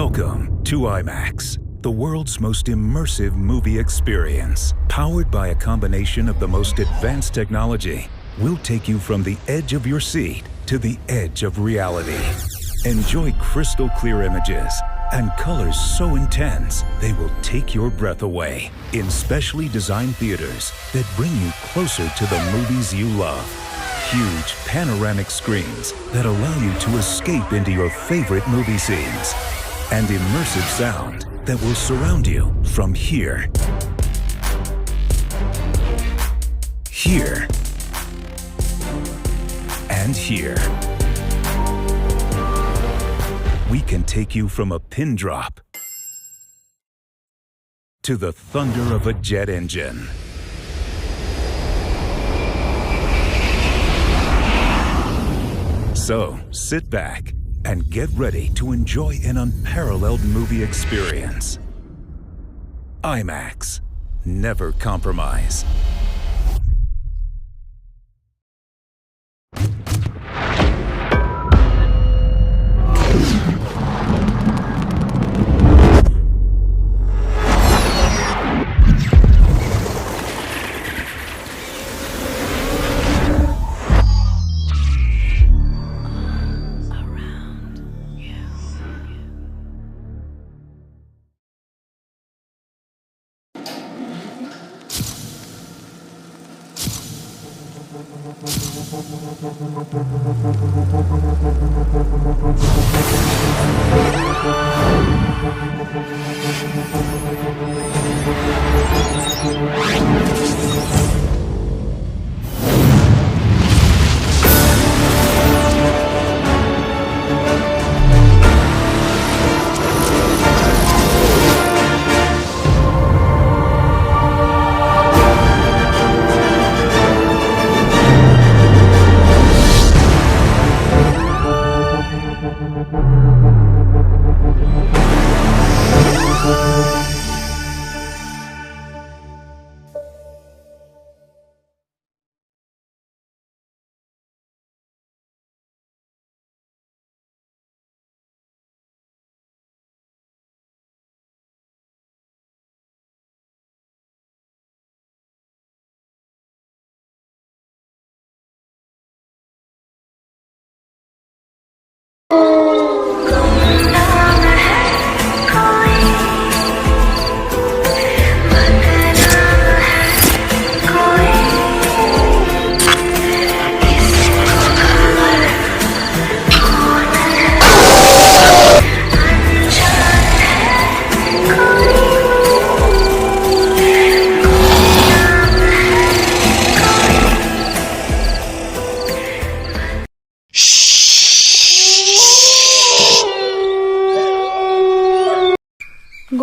Welcome to IMAX, the world's most immersive movie experience. Powered by a combination of the most advanced technology, we'll take you from the edge of your seat to the edge of reality. Enjoy crystal clear images and colors so intense they will take your breath away in specially designed theaters that bring you closer to the movies you love. Huge panoramic screens that allow you to escape into your favorite movie scenes. And immersive sound that will surround you from here, here, and here. We can take you from a pin drop to the thunder of a jet engine. So, sit back and get ready to enjoy an unparalleled movie experience. IMAX. Never compromise.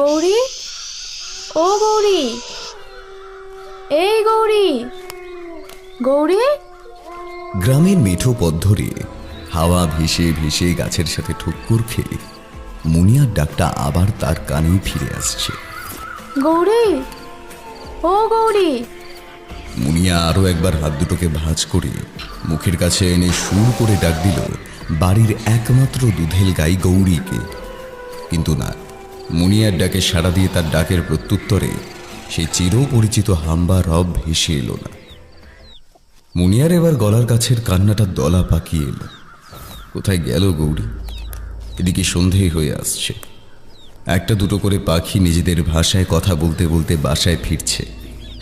Gauri, ও গৌরী, এই গৌরী, গৌরী। গ্রামের মিঠো পথ ধরে হাওয়া ভেসে ভেসে গাছের সাথে ঠুক্কুর খেয়ে মুনিয়ার ডাকটা আবার তার কানেই ফিরে আসছে। গৌরী, ও গৌরী। মুনিয়া আরো একবার হাত দুটোকে ভাঁজ করে মুখের কাছে এনে সুর করে ডাক দিল বাড়ির একমাত্র দুধেল গাই গৌরীকে। কিন্তু না, মুনিয়ার ডাকে সাড়া দিয়ে তার ডাকের প্রত্যুত্তরে সেই চিরপরিচিত হাম্বা রব ভেসে এলো না। মুনিয়ার এবার গলার কাছের কান্নাটা দলা পাকিয়ে এলো। কোথায় গেল গৌরী? এদিকে সন্ধে হয়ে আসছে। একটা দুটো করে পাখি নিজেদের ভাষায় কথা বলতে বলতে বাসায় ফিরছে।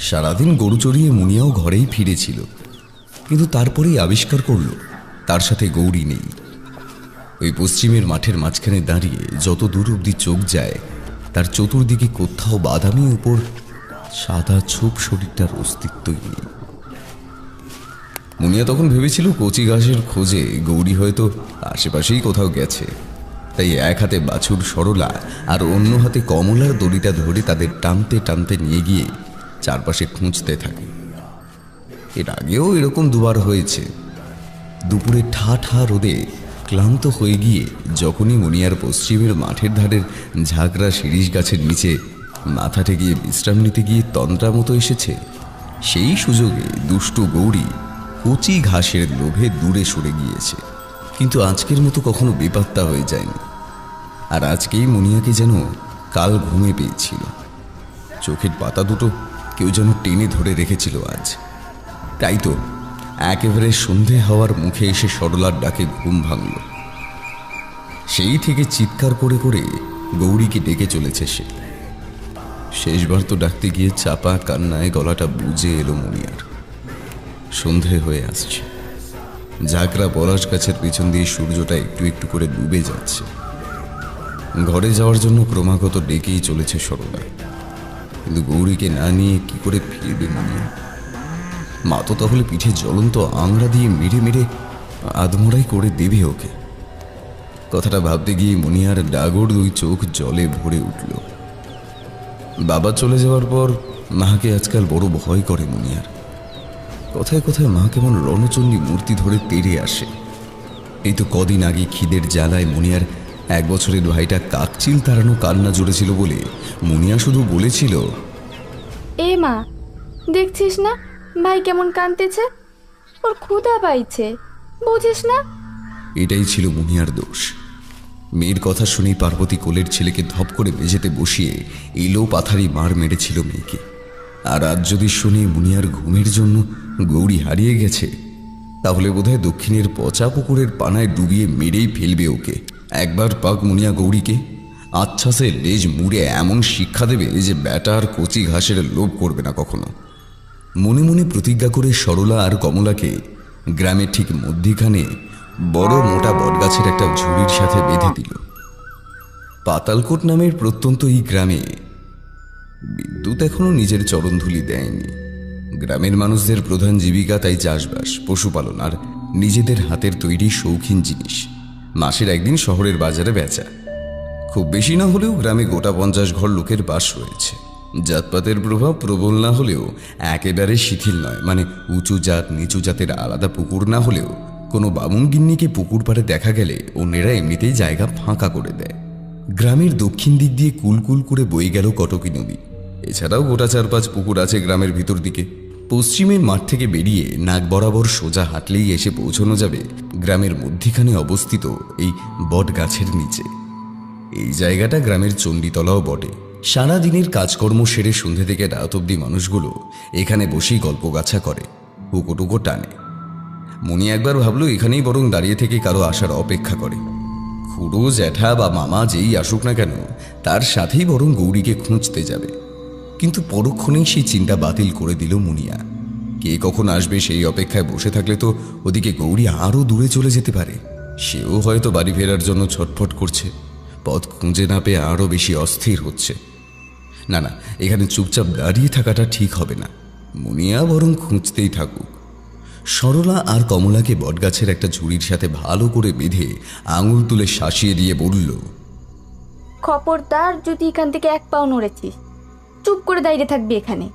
সারাদিন গরু চড়িয়ে মুনিয়াও ঘরেই ফিরেছিল, কিন্তু তারপরেই আবিষ্কার করল তার সাথে গৌরী নেই। ওই পশ্চিমের মাঠের মাঝখানে দাঁড়িয়ে যত দূর অবধি চোখ যায় তার চতুর্দিকে কোথাও বাদামি উপর সাদা ছোপ শরীরটার অস্তিত্বই নেই। মুনিয়া তখন ভেবেছিল কচি ঘাসের খোঁজে গৌরী হয়তো আশেপাশেই কোথাও গেছে, তাই এক হাতে বাছুর সরলা আর অন্য হাতে কমলার দড়িটা ধরে তাদের টানতে টানতে নিয়ে গিয়ে চারপাশে খুঁজতে থাকে। এর আগেও এরকম দুবার হয়েছে। দুপুরে ঠা ঠা রোদে ক্লান্ত হয়ে গিয়ে যখনই মুনিয়ার পশ্চিমের মাঠের ধারের ঝাঁকড়া শিরিষ গাছের নিচে মাথা ঠেকিয়ে বিশ্রাম নিতে গিয়ে তন্দ্রা মতো এসেছে, সেই সুযোগে দুষ্টু গৌরী কচি ঘাসের লোভে দূরে সরে গিয়েছে। কিন্তু আজকের মতো কখনো বেপাত্তা হয়ে যায়নি। আর আজকেই মুনিয়াকে যেন কাল ঘুমে পেয়েছিল। চোখের পাতা দুটো কেউ যেন টেনে ধরে রেখেছিল আজ। তাই তো একেবারে সন্ধে হওয়ার মুখে এসে সরলার ডাকে ঘুম ভাঙল। সেই থেকে চিৎকার করে করে গৌরীকে ডেকে চলেছে সে। শেষবার তো ডাকতে গিয়ে চাপা কান্নায় গলাটা বুজে এলো মুনিয়ার। সন্ধে হয়ে আসছে, ঝাঁকড়া পলাশ গাছের পিছন দিয়ে সূর্যটা একটু একটু করে ডুবে যাচ্ছে। ঘরে যাওয়ার জন্য ক্রমাগত ডেকেই চলেছে সরলা, কিন্তু গৌরীকে না নিয়ে কি করে ফিরবে মুনিয়া? মা তো তাহলে পিঠে জ্বলন্ত আংড়া দিয়ে মেরে মেরে আধমরাই করে দেবে ওকে। কথাটা ভাবতে গিয়ে মুনিয়ার ডাগর দুই চোখ জলে ভরে উঠল। বাবা চলে যাওয়ার পর মাকে আজকাল বড় ভয় করে মুনিয়ার। কথায় কথায় মা কেমন রণচণ্ডী মূর্তি ধরে তেড়ে আসে। এই তো কদিন আগে খিদের জ্বালায় মুনিয়ার 1 বছরের ভাইটা কাকচিল তাড়ানো কান্না জুড়েছিল বলে মুনিয়া শুধু বলেছিল, এ মা, দেখছিস না ভাই কেমন কাঁদতেছে? ওর ক্ষুধা পাইছে, বুঝিস না? এটাই ছিল মুনিয়ার দোষ। মেয়ের কথা শুনেই পার্বতী কোলের ছেলেকে ধপ করে মেঝেতে বসিয়ে এলো পাথারি মার মেরেছিল মেয়েকে। আর আজ যদি শুনি মুনিয়ার ঘুমের জন্য গৌরী হারিয়ে গেছে, তাহলে বোধহয় দক্ষিণের পচা পুকুরের পানায় ডুবিয়ে মেরেই ফেলবে ওকে। একবার পাক মুনিয়া গৌরীকে আচ্ছাসে লেজ মুড়ে এমন শিক্ষা দেবে যে ব্যাটা আর কচি ঘাসের লোভ করবে না কখনো। মনে মনে প্রতিজ্ঞা করে সরলা আর কমলাকে গ্রামের ঠিক মধ্যিখানে বড় মোটা বটগাছের একটা ঝুড়ির সাথে বেঁধে দিল। পাতালকোট নামের প্রত্যন্ত এই গ্রামে বিদ্যুৎ এখনো নিজের চরণধুলি দেয়নি। গ্রামের মানুষদের প্রধান জীবিকা তাই চাষবাস, পশুপালন আর নিজেদের হাতের তৈরি শৌখিন জিনিস মাসের একদিন শহরের বাজারে বেচা। খুব বেশি না হলেও গ্রামে গোটা 50 ঘর লোকের বাস রয়েছে। জাতপাতের প্রভাব প্রবল না হলেও একেবারে শিথিল নয়, মানে উঁচু জাত নিচু জাতের আলাদা পুকুর না হলেও কোনো বামুন গিন্নিকে পুকুর পাড়ে দেখা গেলে অন্যেরা এমনিতেই জায়গা ফাঁকা করে দেয়। গ্রামের দক্ষিণ দিক দিয়ে কুলকুল করে বয়ে গেল কটকী নদী। এছাড়াও গোটা 4-5 পুকুর আছে গ্রামের ভিতর দিকে। পশ্চিমের মাঠ থেকে বেরিয়ে নাক বরাবর সোজা হাঁটলেই এসে পৌঁছানো যাবে গ্রামের মধ্যিখানে অবস্থিত এই বট গাছের নিচে। এই জায়গাটা গ্রামের চণ্ডীতলাও বটে। সারা দিনের কাজকর্ম সেরে সন্ধে থেকে রাত অবধি মানুষগুলো এখানে বসেই গল্পগাছা করে, হুকোটুকো টানে। মনি একবার ভাবলো এখানেই বরং দাঁড়িয়ে থেকে কারো আসার অপেক্ষা করে। খুড়ো জ্যাঠা বা মামা যেই আসুক না কেন, তার সাথেই বরং গৌরীকে খুঁজতে যাবে। কিন্তু পরক্ষণেই সেই চিন্তা বাতিল করে দিল মুনিয়া। কে কখন আসবে সেই অপেক্ষায় বসে থাকলে তো ওদিকে গৌরী আরও দূরে চলে যেতে পারে। সেও হয়তো বাড়ি ফেরার জন্য ছটফট করছে, পথ খুঁজে না পেয়ে আরও বেশি অস্থির হচ্ছে। না না, এখানে চুপচাপ দাঁড়িয়ে থাকাটা ঠিক হবে না। মুনিয়া বরং খুঁজতেই থাকুক। সরলা আর কমলাকে বটগাছের একটা ঝুড়ির সাথে ভালো করে বেঁধে আঙুল তুলে শাসিয়ে দিয়ে বলল, খবরদার যদি এখান থেকে 1 পাও নড়েছিস, চুপ করে দাঁড়িয়ে থাকবি এখানে।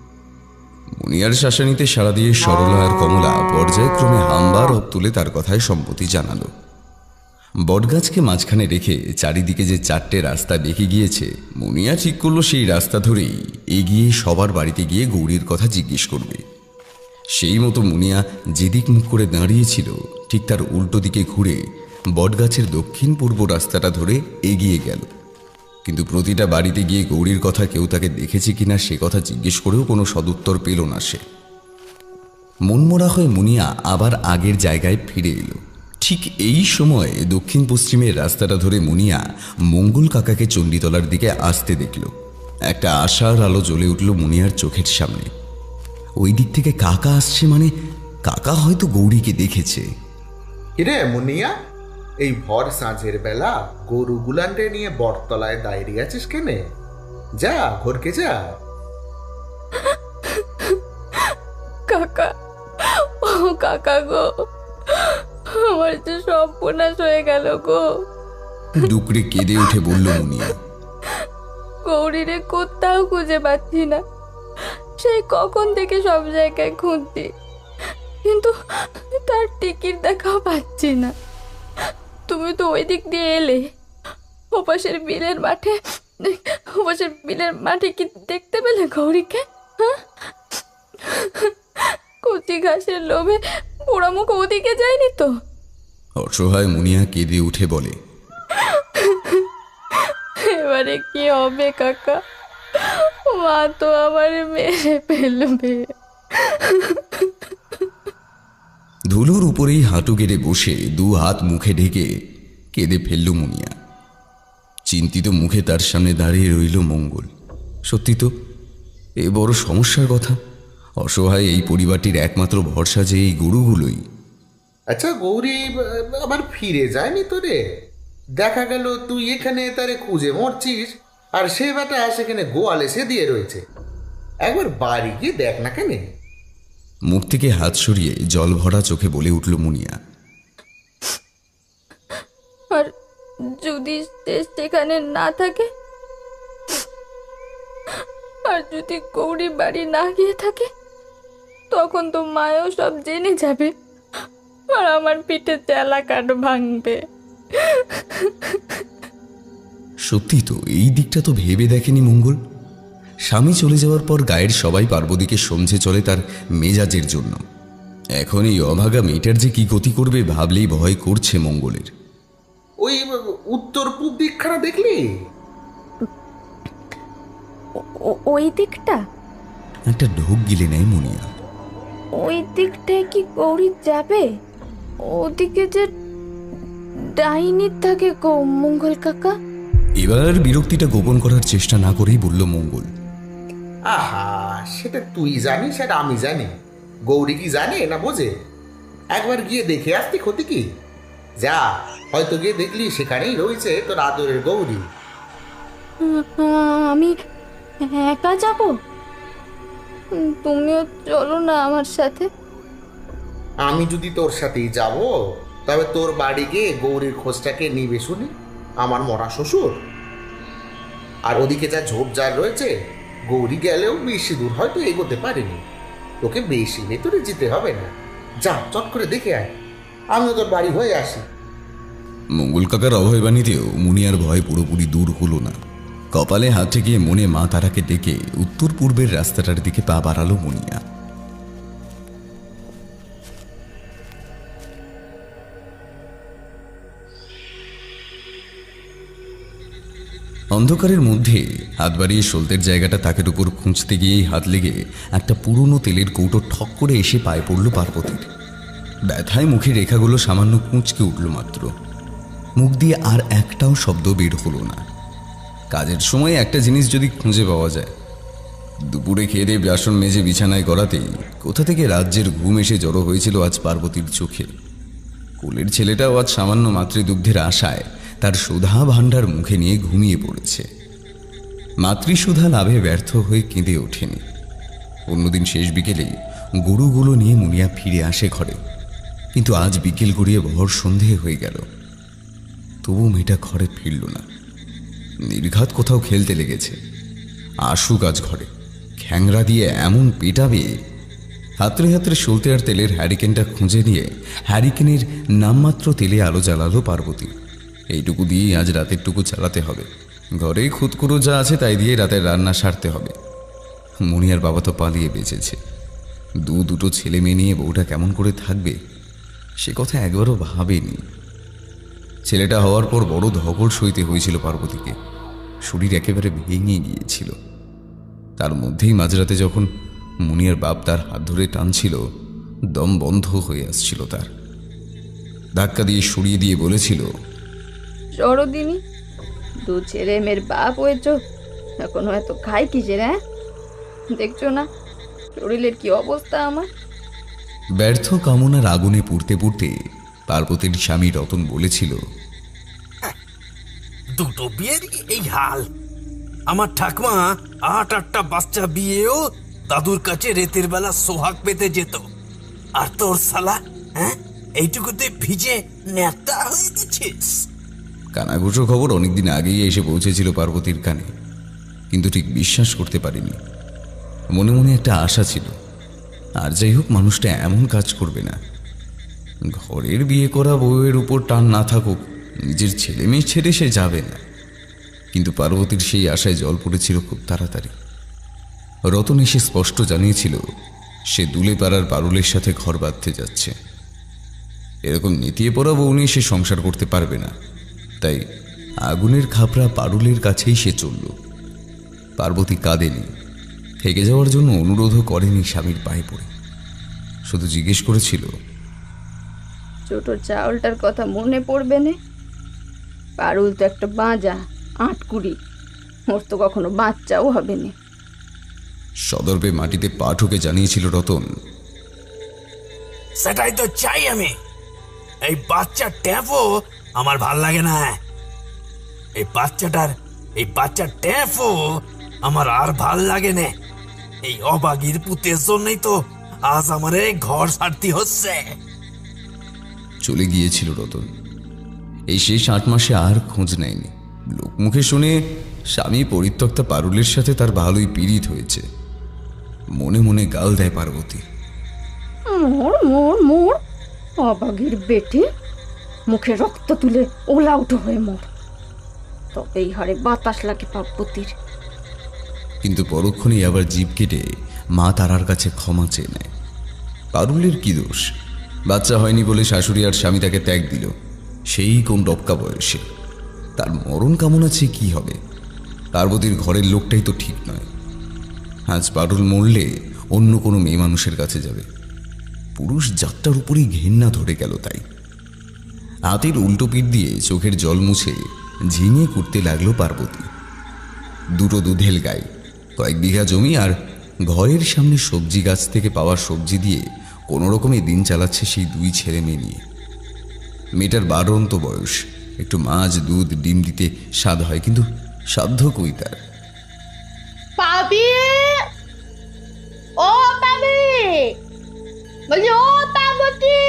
মুনিয়ার শাসানিতে সাড়া দিয়ে সরলা আর কমলা পর্যায়ক্রমে হাম্বার রব তুলে তার কথায় সম্মতি জানালো। বটগাছকে মাঝখানে রেখে চারিদিকে যে 4টে রাস্তা দেখে গিয়েছে, মুনিয়া ঠিক করলো সেই রাস্তা ধরেই এগিয়ে সবার বাড়িতে গিয়ে গৌরীর কথা জিজ্ঞেস করবে। সেই মতো মুনিয়া যেদিক মুখ করে দাঁড়িয়েছিল ঠিক তার উল্টো দিকে ঘুরে বটগাছের দক্ষিণ পূর্ব রাস্তাটা ধরে এগিয়ে গেল। কিন্তু প্রতিটা বাড়িতে গিয়ে গৌরীর কথা কেউ তাকে দেখেছে কিনা সে কথা জিজ্ঞেস করেও কোনো সদুত্তর পেল না সে। মনমরা হয়ে মুনিয়া আবার আগের জায়গায় ফিরে এলো। ঠিক এই সময় দক্ষিণ পশ্চিমের রাস্তাটা ধরে মুনিয়া মঙ্গল কাকাকে চণ্ডীতলার দিকে আসতে দেখল। একটা আশার আলো জ্বলে উঠল মুনিয়ার চোখের সামনে। ওই দিক থেকে কাকা আসছে, মানে কাকা হয়তো গৌরীকে দেখেছে। কিরে মুনিয়া, এই ভর সাঁঝের বেলা গরুগুলানরে নিয়ে বটতলায় দাঁড়িয়ে আছিস কেনে? যা ঘরকে যা। কাকা, ও কাকা গো, আমার যে সব বোনাস হয়ে গেল গো। ডুকরে কেঁদে উঠে বলল মুনিয়া, গৌরীরে কোথাও খুঁজে পাচ্ছি না। সেই কখন থেকে সব জায়গায় খুঁজছি, কিন্তু তার টিকিট দেখাও পাচ্ছি না। তুমি তো ওই দিক দিয়ে এলে, ওপাশের বিলের মাঠে কি দেখতে পেলে গৌরীকে? হ্যাঁ, কচি ঘাসের লোভে পোড়ামুখ ওদিকে যায়নি তো? অসহায় মুনিয়া কেঁদে উঠে বলে, এবারে কি হবে কাকা? মা তো আমার মেরে ফেলবে। ধুলোর উপরেই হাঁটু গেড়ে বসে দু হাত মুখে ঢেকে কেঁদে ফেলল মুনিয়া। চিন্তিত মুখে তার সামনে দাঁড়িয়ে রইল মঙ্গল। সত্যি তো, এ বড় সমস্যার কথা। অসহায় এই পরিবারটির একমাত্র ভরসা যে এই গরুগুলোই। আচ্ছা গৌরী আবার ফিরে যায়নি তো রে? দেখা গেল তুই এখানে তারে খুঁজে মরছিস, আর সে বেটা সেখানে গোয়ালে সে দিয়ে রয়েছে। একবার বাড়ি গিয়ে দেখ না কেন। মুখ থেকে হাত সরিয়ে জল ভরা চোখে বলে উঠল মুনিয়া। আর যদি সে সেখানে না থাকে, আর যদি গৌরী বাড়ি না গিয়ে থাকে, তখন তো মায়ও সব জেনে যাবে, আর আমার পিঠে চেলা কাঠ ভাঙবে। সত্যি তো, এই দিকটা তো ভেবে দেখেনি মঙ্গল। স্বামী চলে যাওয়ার পর গায়ের সবাই পার্বতীকে সমঝে চলে তার মেজাজের জন্য। এখন এই অভাগা মেয়েটার যে কি গতি করবে ভাবলেই ভয় করছে মঙ্গলের। ওই উত্তর পূব দিকখানা দেখলি? ওই দিকটা? একটা ঢোক গিলে নেয় মুনিয়া। ওই দিকটায় কি গৌরী যাবে? ওদিকে যে ডাইনি থাকে গো মঙ্গল কাকা। এবার বিরক্তিটা গোপন করার চেষ্টা না করেই বলল মঙ্গল। আহা, সেটা তুই জানিস, সেটা আমি জানি। গৌরী কি জানে না বোঝে? একবার গিয়ে দেখে আসতে ক্ষতি কি? যা, হয়তো গিয়ে দেখলি সেখানেই রয়েছে তোর আদরের গৌরী। আমি একা যাব? তুমিও চলো না আমার সাথে। আমি যদি তোর সাথেই যাব, তবে তোর বাড়ি গিয়ে গৌরীর খোঁজটাকে নিবে শুনি আমার মরা শ্বশুর। আর ওদিকে যা ঝোপঝাড় রয়েছে, গৌরী গেলেও বেশি দূর হয়তো এগোতে পারেনি। তোকে বেশি ভেতরে যেতে হবে না। যা, চট করে দেখে আয়, আমিও তোর বাড়ি হয়ে আসি। মঙ্গল কাকার অভয়বাণীতেও মুনিয়ার ভয় পুরোপুরি দূর হলো না। কপালে হাত ঠেকিয়ে মনে মা তারাকে ডেকে উত্তর পূর্বের রাস্তাটার দিকে পা বাড়ালো মুনিয়া। অন্ধকারের মধ্যে হাত বাড়িয়ে সলতের জায়গাটা তাকের উপর খুঁজতে গিয়েই হাত লেগে একটা পুরনো তেলের কৌটো ঠক করে এসে পায়ে পড়ল পার্বতীর। ব্যথায় মুখের রেখাগুলো সামান্য কুঁচকে উঠল মাত্র। মুখ দিয়ে আর একটাও শব্দ বের হলো না। কাজের সময় একটা জিনিস যদি খুঁজে পাওয়া যায়। দুপুরে খেয়ে দিয়ে বাসন মেজে বিছানায় গড়াতেই কোথা থেকে রাজ্যের ঘুম এসে জড়ো হয়েছিল আজ পার্বতীর চোখে। কোলের ছেলেটাও আজ সামান্য মাতৃদুগ্ধের আশায় তার সুধা ভাণ্ডার মুখে নিয়ে ঘুমিয়ে পড়েছে। মাতৃসুধা লাভে ব্যর্থ হয়ে কেঁদে ওঠেনি। অন্যদিন শেষ বিকেলেই গরুগুলো নিয়ে মুনিয়া ফিরে আসে ঘরে, কিন্তু আজ বিকেল গড়িয়ে ভর সন্ধে হয়ে গেল, তবু মেয়েটা ঘরে ফিরল না। নির্ঘাত কোথাও খেলতে লেগেছে। আসুক আজ ঘরে, খ্যাংরা দিয়ে এমন পেটাবে। হাতড়ে হাতড়ে সলতে আর তেলের হ্যারিকেনটা খুঁজে নিয়ে হ্যারিকেনের নামমাত্র তেলে আলো জ্বালালো পার্বতী। এইটুকু দিয়েই আজ রাতেরটুকু চালাতে হবে। ঘরে খুদকুড়ো যা আছে তাই দিয়ে রাতের রান্না সারতে হবে। মুনিয়ার বাবা তো পালিয়ে বেঁচেছে। দুটো ছেলে মেয়ে নিয়ে বউটা কেমন করে থাকবে সে কথা একবারও ভাবেনি। ছেলেটা হওয়ার পর বড় ধকল সইতে হয়েছিল পার্বতীকে। শরীর একেবারে ভেঙে গিয়েছিল। তার মধ্যেই মাঝরাতে যখন মুনিয়ার বাপ তার হাত ধরে টানছিল, দম বন্ধ হয়ে আসছিল তার। ধাক্কা দিয়ে সরিয়ে দিয়ে বলেছিল, সরদিনী, দু ছেলে মেয়ের বাপ হয়েছ, এখনো এত খাই কিসের? হ্যাঁ, দেখছো না শরীরের কি অবস্থা আমার? ব্যর্থ কামনার আগুনে পুড়তে পুড়তে পার্বতীর স্বামী রতন বলেছিল, দুটো বিয়েরই এই হাল। আমার ঠাকমা 8-8টা বাচ্চা বিয়েও দাদুর কাছে রেতের বেলা সোহাগ পেতে যেত, আর তোর শালা হ্যাঁ এইটুকুতে ভিজে ন্যাতা হয়ে গেছিস। কানাঘুষো খবর অনেকদিন আগেই এসে পৌঁছেছিল পার্বতীর কানে, কিন্তু ঠিক বিশ্বাস করতে পারিনি। মনে মনে একটা আশা ছিল, আর যাই হোক মানুষটা এমন কাজ করবে না। ঘরের বিয়ে করা বউয়ের উপর টান না থাকুক, নিজের ছেলে মেয়ে ছেড়ে সে যাবে না। কিন্তু পার্বতীর সেই আশায় জল পড়েছিল খুব তাড়াতাড়ি। রতন এসে স্পষ্ট জানিয়েছিল সে দুলে পাড়ার পারুলের সাথে ঘর বাঁধতে যাচ্ছে। এরকম নেতিয়ে পড়া বউ নিয়ে সে সংসার করতে পারবে না, তাই আগুনের খাপড়া পারুলের কাছেই সে চলল। পার্বতী কাঁদেনি, থেকে যাওয়ার জন্য অনুরোধও করেনি স্বামীর পায়ে পড়ে, শুধু জিজ্ঞেস করেছিল, ছোট চাউলটার কথা মনে পড়বে না? পারুল তো একটা বাঁজা, আটকুড়ি, ওর তো কখনো বাচ্চাও হবে না। সদর্পে মাটিতে পা ঠুকে জানিয়েছিল রতন, সেটাই তো চাই আমি। এই বাচ্চা ট্যাপও আমার ভাল লাগে না। এই বাচ্চা ট্যাপও আমার আর ভাল লাগে না। এই অবাগির পুতের জন্যই তো আজ আমার এই ঘর ছাড়তে হচ্ছে। চলে গিয়েছিল রতন। এই শেষ 8 মাসে আর খোঁজ নেয়নি। লোকমুখে শুনে স্বামী পরিত্যক্তা পারুলের সাথে তার ভালোই পীড়িত হয়েছে। মনে মনে গাল দেয় পার্বতী, মোর মোর মোর অবাগির বেটে, মুখে রক্ত তুলে ওলা উঠো হয়ে মোর। তবে এই হারে বাতাস লাগে পার্বতীর। কিন্তু পরক্ষণেই আবার জিভ কেটে মা তারার কাছে ক্ষমা চেয়ে নেয়। পারুলের কি দোষ? বাচ্চা হয়নি বলে শাশুড়ি আর স্বামী তাকে ত্যাগ দিল, সেই কোন ডবকা বয়সে। তার মরণ কামনাছে কি হবে? পার্বতীর ঘরের লোকটাই তো ঠিক নয়। আজ পারুল মরলে অন্য কোনো মেয়ে মানুষের কাছে যাবে। পুরুষ জাতটার উপরেই ঘেন্না ধরে গেল। তাই হাতের উল্টো পিঠ দিয়ে চোখের জল মুছে ঝিঙে করতে লাগলো পার্বতী। 2 দুধেল গাই, কয়েক বিঘা জমি আর ঘরের সামনে সবজি গাছ থেকে পাওয়া সবজি দিয়ে কোনো রকমে দিন চালাচ্ছে সেই 2 ছেলে মেয়ে নিয়ে। মেয়েটার বারন্ত বয়স, একটু মাছ দুধ ডিম দিতে স্বাদ হয়, কিন্তু সাধ্য কই তার। পাবি, ও পাবি, বলি ও পার্বতী,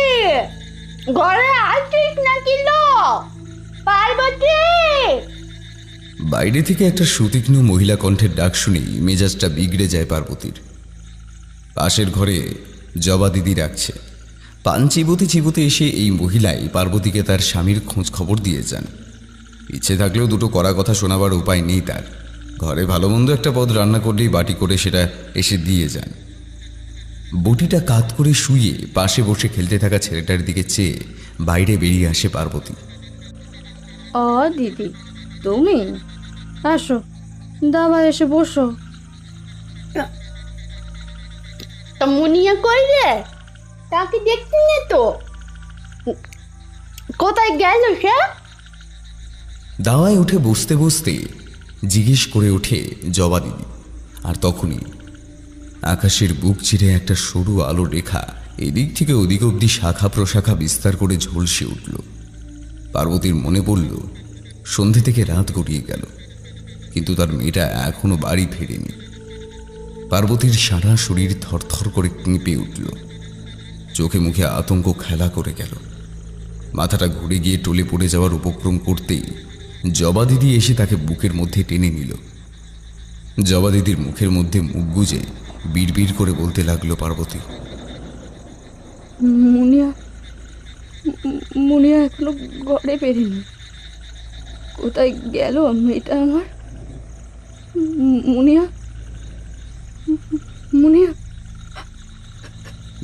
ঘরে আসিস নাকি লো? পার্বতী! বাইরে থেকে একটা সুতীক্ষ্ণ মহিলা কণ্ঠের ডাক শুনেই মেজাজটা বিগড়ে যায় পার্বতীর। পাশের ঘরে জবা দিদি রাখছে। পান চিবোতে চিবোতে এসে এই মহিলাই পার্বতীকে তার স্বামীর খোঁজ খবর দিয়ে যান। ইচ্ছে থাকলেও 2 কড়া কথা শোনাবার উপায় নেই তার। ঘরে ভালো মন্দ একটা পদ রান্না করলেই বাটি করে সেটা এসে দিয়ে যান। বটিটা কাত করে শুয়ে পাশে বসে খেলতে থাকা ছেলেটার দিকে চেয়ে বাইরে বেরিয়ে আসে পার্বতী। ও দিদি, তুমি আসো, দাবা এসে বসো। তা মুনিয়া কই রে? তাকে দেখছি না তো। কোথায় গেল সে? দাওয়ায় উঠে বসতে বসতে জিজ্ঞেস করে ওঠে জবা দিদি। আর তখনই আকাশের বুক চিরে একটা সরু আলো রেখা এদিক থেকে ওদিক অব্দি শাখা প্রশাখা বিস্তার করে ঝলসে উঠল। পার্বতীর মনে পড়ল সন্ধে থেকে রাত গড়িয়ে গেল, কিন্তু তার মেয়েটা এখনো বাড়ি ফেরেনি। পার্বতীর সারা শরীর থরথর করে কেঁপে উঠল, চোখে মুখে আতঙ্ক খেলা করে গেল। মাথাটা ঘুরে গিয়ে টলে পড়ে যাওয়ার উপক্রম করতেই জবা দিদি এসে তাকে বুকের মধ্যে টেনে নিল। জবা দিদির মুখের মধ্যে মুখ গুজে বিড়বিড় করে বলতে লাগলো পার্বতী, মুনিয়া, মুনিয়া এখনো ঘরে বেরেনি। কোথায় গেল মেয়েটা আমার? মুনিয়া, মুনিয়া।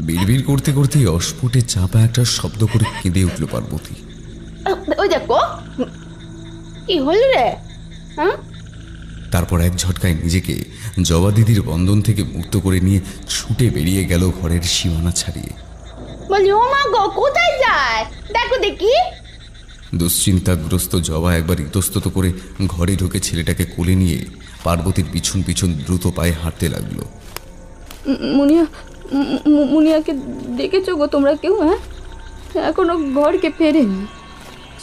বিড়বিড় করতে করতেই অস্ফুটে চাপা একটা শব্দ করে কেঁদে উঠল পার্বতী। ওই দেখো, কি হল রে? হ্যাঁ, তারপর এক ঝটকায় নিজেকে জবা দিদির বন্ধন থেকে মুক্ত করে নিয়ে ছুটে বেরিয়ে গেল ঘরের সীমানা ছাড়িয়ে। বলি ও মা গো, কোথায় যায়? দেখো দেখি। দুশ্চিন্তাগ্রস্ত জবা একবার ইতস্তত করে ঘরে ঢুকে ছেলেটাকে কোলে নিয়ে পার্বতীর পিছন পিছন দ্রুত পায়ে হাঁটতে লাগলো। মুনিয়া, মুনিয়াকে দেখেছো গো তোমরা কেউ? হ্যাঁ, এখনো ঘরকে ফেরেনি।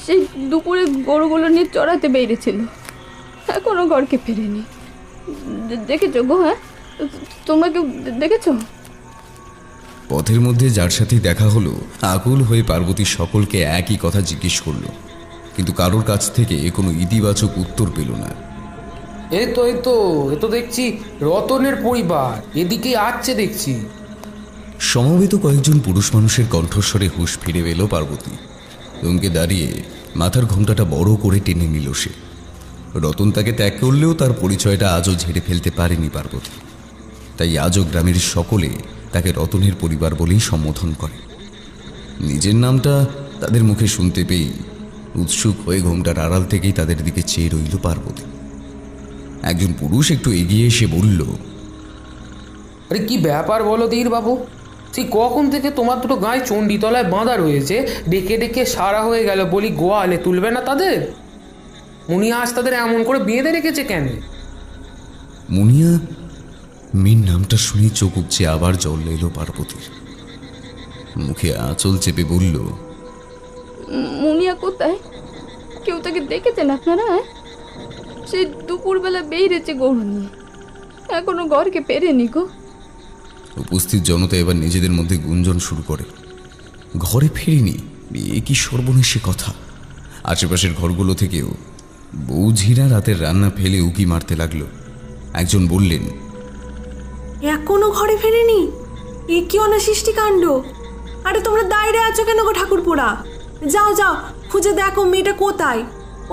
সেই দুপুরে গরুগুলো নিয়ে চড়াতে বেরিয়েছিল, এখনো ঘরকে ফেরেনি। দেখেছো গো? হ্যাঁ, তোমরা কেউ দেখেছো? পথের মধ্যে যার সাথেই দেখা হলো আকুল হয়ে পার্বতী সকলকে একই কথা জিজ্ঞেস করলো, কিন্তু কারোর কাছ থেকে কোনো ইতিবাচক উত্তর পেল না। এ তো দেখছি রতনের পরিবার এদিকে আসছে দেখছি। সমবেত কয়েকজন পুরুষ মানুষের কণ্ঠস্বরে হুঁশ ফিরে এলো পার্বতী। রুমকে দাঁড়িয়ে মাথার ঘোমটাটা বড় করে টেনে নিল সে। রতন তাকে ত্যাগ করলেও তার পরিচয়টা আজও ঝেড়ে ফেলতে পারেনি পার্বতী। তাই আজও গ্রামের সকলে তাকে রতনের পরিবার বলেই সম্বোধন করে। নিজের নামটা তাদের মুখে শুনতে পেয়েই উৎসুক হয়ে ঘোমটার আড়াল থেকেই তাদের দিকে চেয়ে রইল পার্বতী। একজন পুরুষ একটু এগিয়ে এসে বলল, আরে কি ব্যাপার বলো ধীর বাবু? সেই কখন থেকে তোমার দুটো গায়ে চণ্ডীতলায় বাঁধা রয়েছে, ডেকে ডেকে সারা হয়ে গেল, বলি গোয়ালে তুলবে না তাদের? মুনিয়া আজ তাদের এমন করে বেঁধে রেখেছে কেন? মুনিয়া মীর নামটা শুনে চোখ উপচে আবার জল এলো পার্বতীর। মুখে আঁচল চেপে বলল, মুনিয়া কোথায়? কেউ তাকে দেখেছেন আপনারা? সে দুপুরবেলা বেরিয়েছে গরু নিয়ে, এখনো ঘরকে পেরেনি গো। উপস্থিত জনতা এবার নিজেদের মধ্যে গুঞ্জন শুরু করে, ঘরে ফেরেনি, এ কি সর্বনেশে কথা। আশেপাশের ঘরগুলো থেকেও বৌঝিরা রাতের রান্না ফেলে উকি মারতে লাগলো। একজন বললেন, এখনো ঘরে ফেরেনি? এ কি অনাসৃষ্টি কাণ্ড! আরে তোমরা দাঁড়িয়ে আছো কেন গো ঠাকুরপোড়া? যাও যাও, খুঁজে দেখো মেয়েটা কোথায়।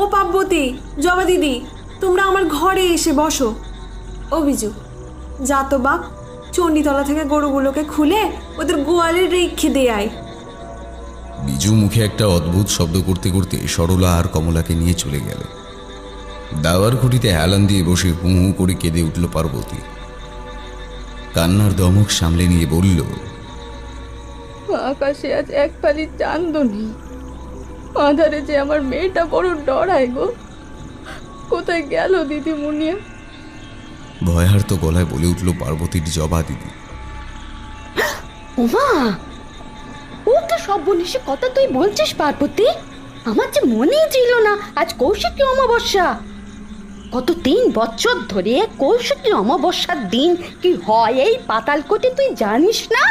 ও পার্বতী, জবা দিদি, তোমরা আমার ঘরে এসে বসো। ও বিজু, যা তো বাপ, চণ্ডীতলা থেকে গরুগুলোকে খুলে ওদের গোয়ালে রেখে দিয়ে আয়। বিজু মুখে একটা অদ্ভুত শব্দ করতে করতে সরলা আর কমলাকে নিয়ে চলে গেল। দাওয়ার খুঁটিতে হেলান দিয়ে বসে হু হু করে কেঁদে উঠল পার্বতী। কান্নার দমক সামলে নিয়ে বলল, আকাশে আজ এক ফালি চাঁদ নেই, আধারে যে আমার মেয়েটা বড় ডরায় গো। কোথায় গেল দিদি মুনিয়া? ভয়ার্ত গলায় বলে উঠল পার্বতীর জবা দিদি। ওমা, ও তো সর্বনেশে কথা তুই বলছিস পার্বতী। আমার যে মনেই ছিল না আজ কৌশিকী অমাবস্যা। গত 3 বছর ধরে কৌশিকী অমাবস্যার দিন কি হয় এই পাতালকোটে তুই জানিস না?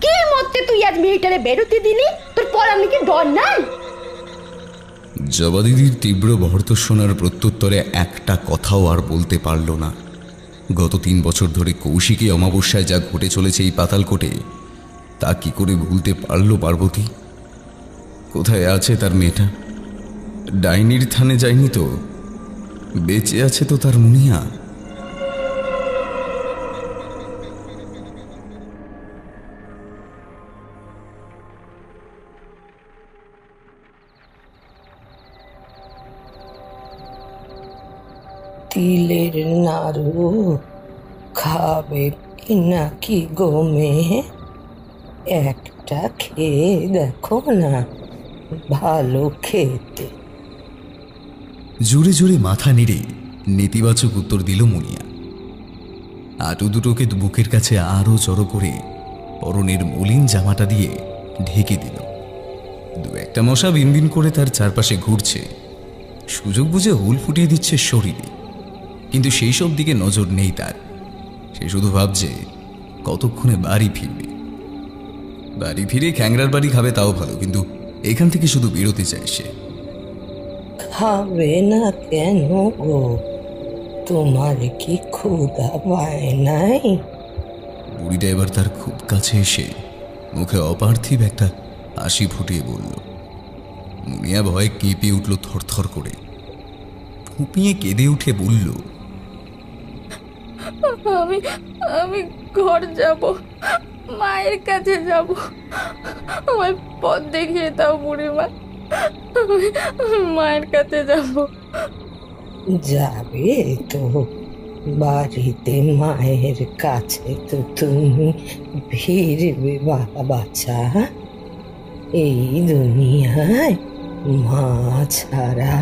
কি মতে তুই আজ মেয়েটারে বেরোতে দিলি? তোর পরামে কি ডর নাই? জবা দিদির তীব্র ভর্ৎসনার প্রত্যুত্তরে একটা কথাও আর বলতে পারল না। গত 3 বছর ধরে কৌশিকী অমাবস্যায় যা ঘটে চলেছে এই পাতালকোটে, তা কি করে ভুলতে পারল পার্বতী? কোথায় আছে তার মেয়েটা? ডাইনির থানে যায়নি তো? বেঁচে আছে তো তার মুনিয়া? তিলের নাড়ু খাবে কি নাকি গো মেয়ে? একটা খেয়ে দেখো না, ভালো খেতে। জোরে জোরে মাথা নেড়ে নেতিবাচক উত্তর দিল মুনিয়া। আটু দুটোকে বুকের কাছে আরো জড়ো করে পরনের মলিন জামাটা দিয়ে ঢেকে দিল। 2-1টা মশা বিনবিন করে তার চারপাশে ঘুরছে, সুযোগ বুঝে হুল ফুটিয়ে দিচ্ছে শরীরে। কিন্তু সেই সব দিকে নজর নেই তার। সে শুধু ভাবছে কতক্ষণে বাড়ি ফিরবে। বাড়ি ফিরে খ্যাংরার বাড়ি খাবে তাও ভালো, কিন্তু এখান থেকে শুধু বেরোতে চায় সে। খাবে না কেন গো? তোমার কি ক্ষুধা পায় নাই? বুড়িটা এবার তার খুব কাছে এসে মুখে অপার্থিব একটা হাসি ফুটিয়ে বলল। মুনিয়া ভয়ে কেঁপে উঠল থরথর করে, ফুঁপিয়ে কেঁদে উঠে বলল, আমি আমি ঘর যাব, মায়ের কাছে যাব। আমার পথ দেখিয়ে দাও বুড়িমা, আমি মায়ের কাছে যাব। যাবে তো বাড়িতে, মায়ের কাছে তো তুমি ফিরবে বাচ্চা। এই দুনিয়ায় মা ছাড়া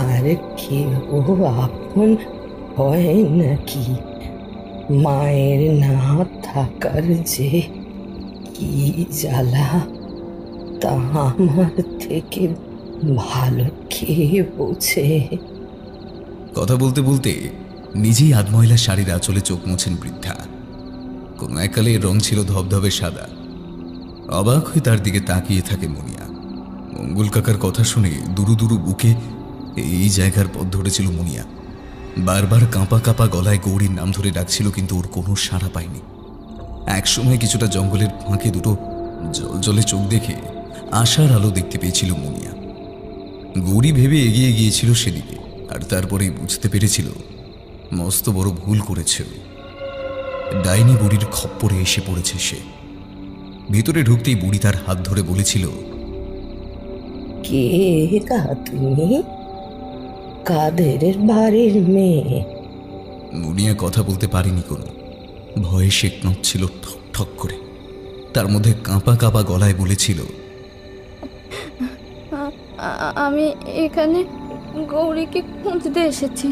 আর কেউ আপন হয় নাকি? মায়ের না থাকার যে কি জ্বালা, তা আমার থেকে ভালো খেয়ে বোঝে। কথা বলতে বলতে নিজেই আধময়লা শাড়ির আঁচলে চোখ মুছেন বৃদ্ধা। কোনো এককালে এর রং ছিল ধবধবে সাদা। অবাক হয়ে তার দিকে তাকিয়ে থাকে মুনিয়া। মঙ্গল কাকার কথা শুনে দুরু দুরু বুকে এই জায়গার পথ ধরেছিল মুনিয়া। বারবার কাঁপা কাঁপা গলায় গৌরীর নাম ধরে ডাকছিল, কিন্তু ওর কোনো সাড়া পায়নি। একসময় কিছুটা জঙ্গলের ফাঁকে দুটো জলে চোখ দেখে আশার আলো দেখতে পেয়েছিল মুনিয়া। গৌরী ভেবে এগিয়ে গিয়েছিল সেদিকে, আর তারপরেই বুঝতে পেরেছিল মস্ত বড় ভুল করেছে। ডাইনি বুড়ির খপ্পরে এসে পড়েছে সে। ভিতরে ঢুকতেই বুড়ি তার হাত ধরে বলেছিল, কে গা তুমি? কাদের বাড়ির মেয়ে? মুনিয়া কথা বলতে পারেনি কোনো। ভয়ে সে কাঁপছিল ঠক ঠক করে। তার মধ্যে কাঁপা কাঁপা গলায় বলেছিল, আমি এখানে গৌরীকে খুঁজতে এসেছি।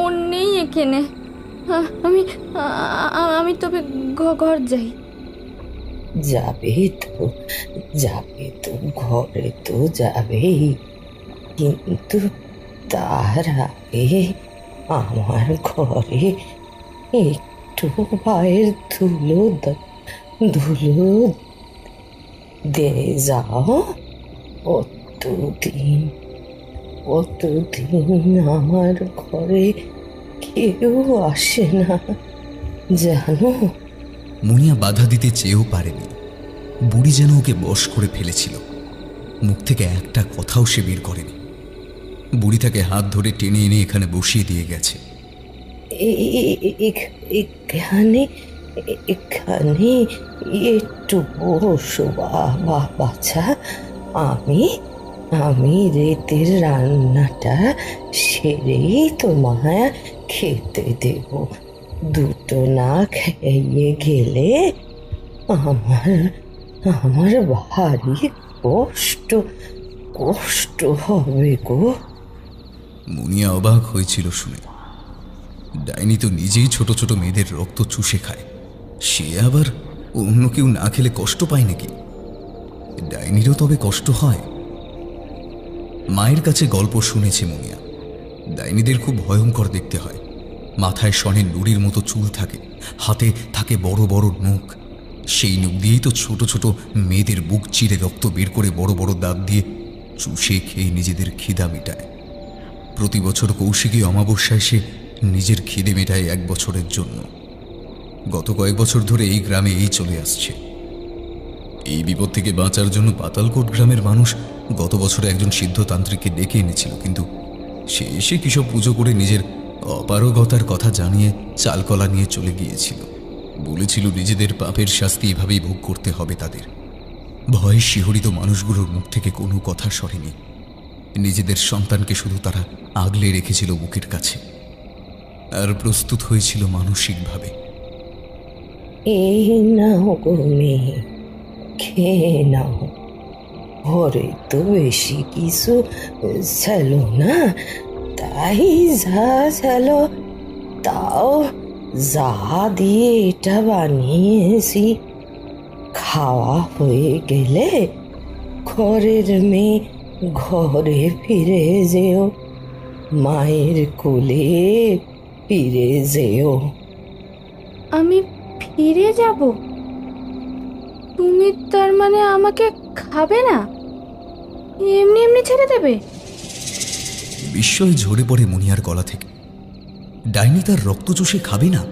ও নেই এখানে। আমি তবে ঘর যাই। যাবে তো ঘরে তো যাবেই, কিন্তু তার আগে আমার ঘরে একটু পায়ের ধুলো দে যাও। কতদিন আমার ঘরে কেউ আসে না জানো। মুনিয়া বাধা দিতে চেয়েও পারেনি। বুড়ি যেন ওকে বশ করে ফেলেছিল। মুখ থেকে একটা কথাও সে বের করেনি। বুড়ি তাকে হাত ধরে টেনে এনে এখানে বসিয়ে দিয়ে গেছে। এখানে একটু বসো বাছা। আমি রেতের রান্নাটা সেরেই তোমায় খেতে দেব। দুটো না খেয়ে গেলে আমার ভারী কষ্ট হবে গো। মুনিয়া অবাক হয়েছিল শুনে। ডাইনি তো নিজেই ছোট ছোট মেয়েদের রক্ত চুষে খায়, সে আবার অন্য কেউ না খেলে কষ্ট পায় নাকি? ডাইনিরও তবে কষ্ট হয়? মায়ের কাছে গল্প শুনেছে মুনিয়া। ডাইনিদের খুব ভয়ঙ্কর দেখতে হয়। মাথায় সনের নুড়ির মতো চুল থাকে, হাতে থাকে বড় বড় নখ। সেই নখ দিয়েই তো ছোট ছোট মেয়েদের বুক চিরে রক্ত বের করে বড় বড় দাঁত দিয়ে চুষে খেয়ে নিজেদের খিদা মেটায়। প্রতি বছর কৌশিকী অমাবস্যায় সে নিজের খিদে মেটায় 1 বছরের জন্য। গত কয়েক বছর ধরে এই গ্রামে এই চলে আসছে। এই বিপদ থেকে বাঁচার জন্য পাতালকোট গ্রামের মানুষ গত বছরে একজন সিদ্ধতান্ত্রিককে ডেকে এনেছিল, কিন্তু সে এসে কিসব পুজো করে নিজের অপারগতার কথা জানিয়ে চালকলা নিয়ে চলে গিয়েছিল। বলেছিল নিজেদের পাপের শাস্তি এভাবেই ভোগ করতে হবে তাদের। ভয়ে শিহরিত মানুষগুলোর মুখ থেকে কোনো কথা সরেনি। নিজেদের সন্তানকে শুধু তারা আগলে রেখেছিল বুকের কাছে, আর প্রস্তুত হয়েছিল মানসিকভাবে। এই নাও গো মেয়ে, খেয়ে নাও। ঘরে তো বেশি কিছু ছিল না, তাই যা ছিল তাও যা দিয়ে এটা বানিয়েছি। খাওয়া হয়ে গেলে ঘরের মেয়ে ঘরে ফিরে যেও, মায়ের কোলে ফিরে যেও। আমি ফিরে যাব? তুমি তার মানে আমাকে খাবে না, এমনি এমনি ছেড়ে দেবে? বিস্ময় ঝরে পড়ে মুনিয়ার গলা থেকে। ডাইনি তার রক্ত চুষে খাবে না,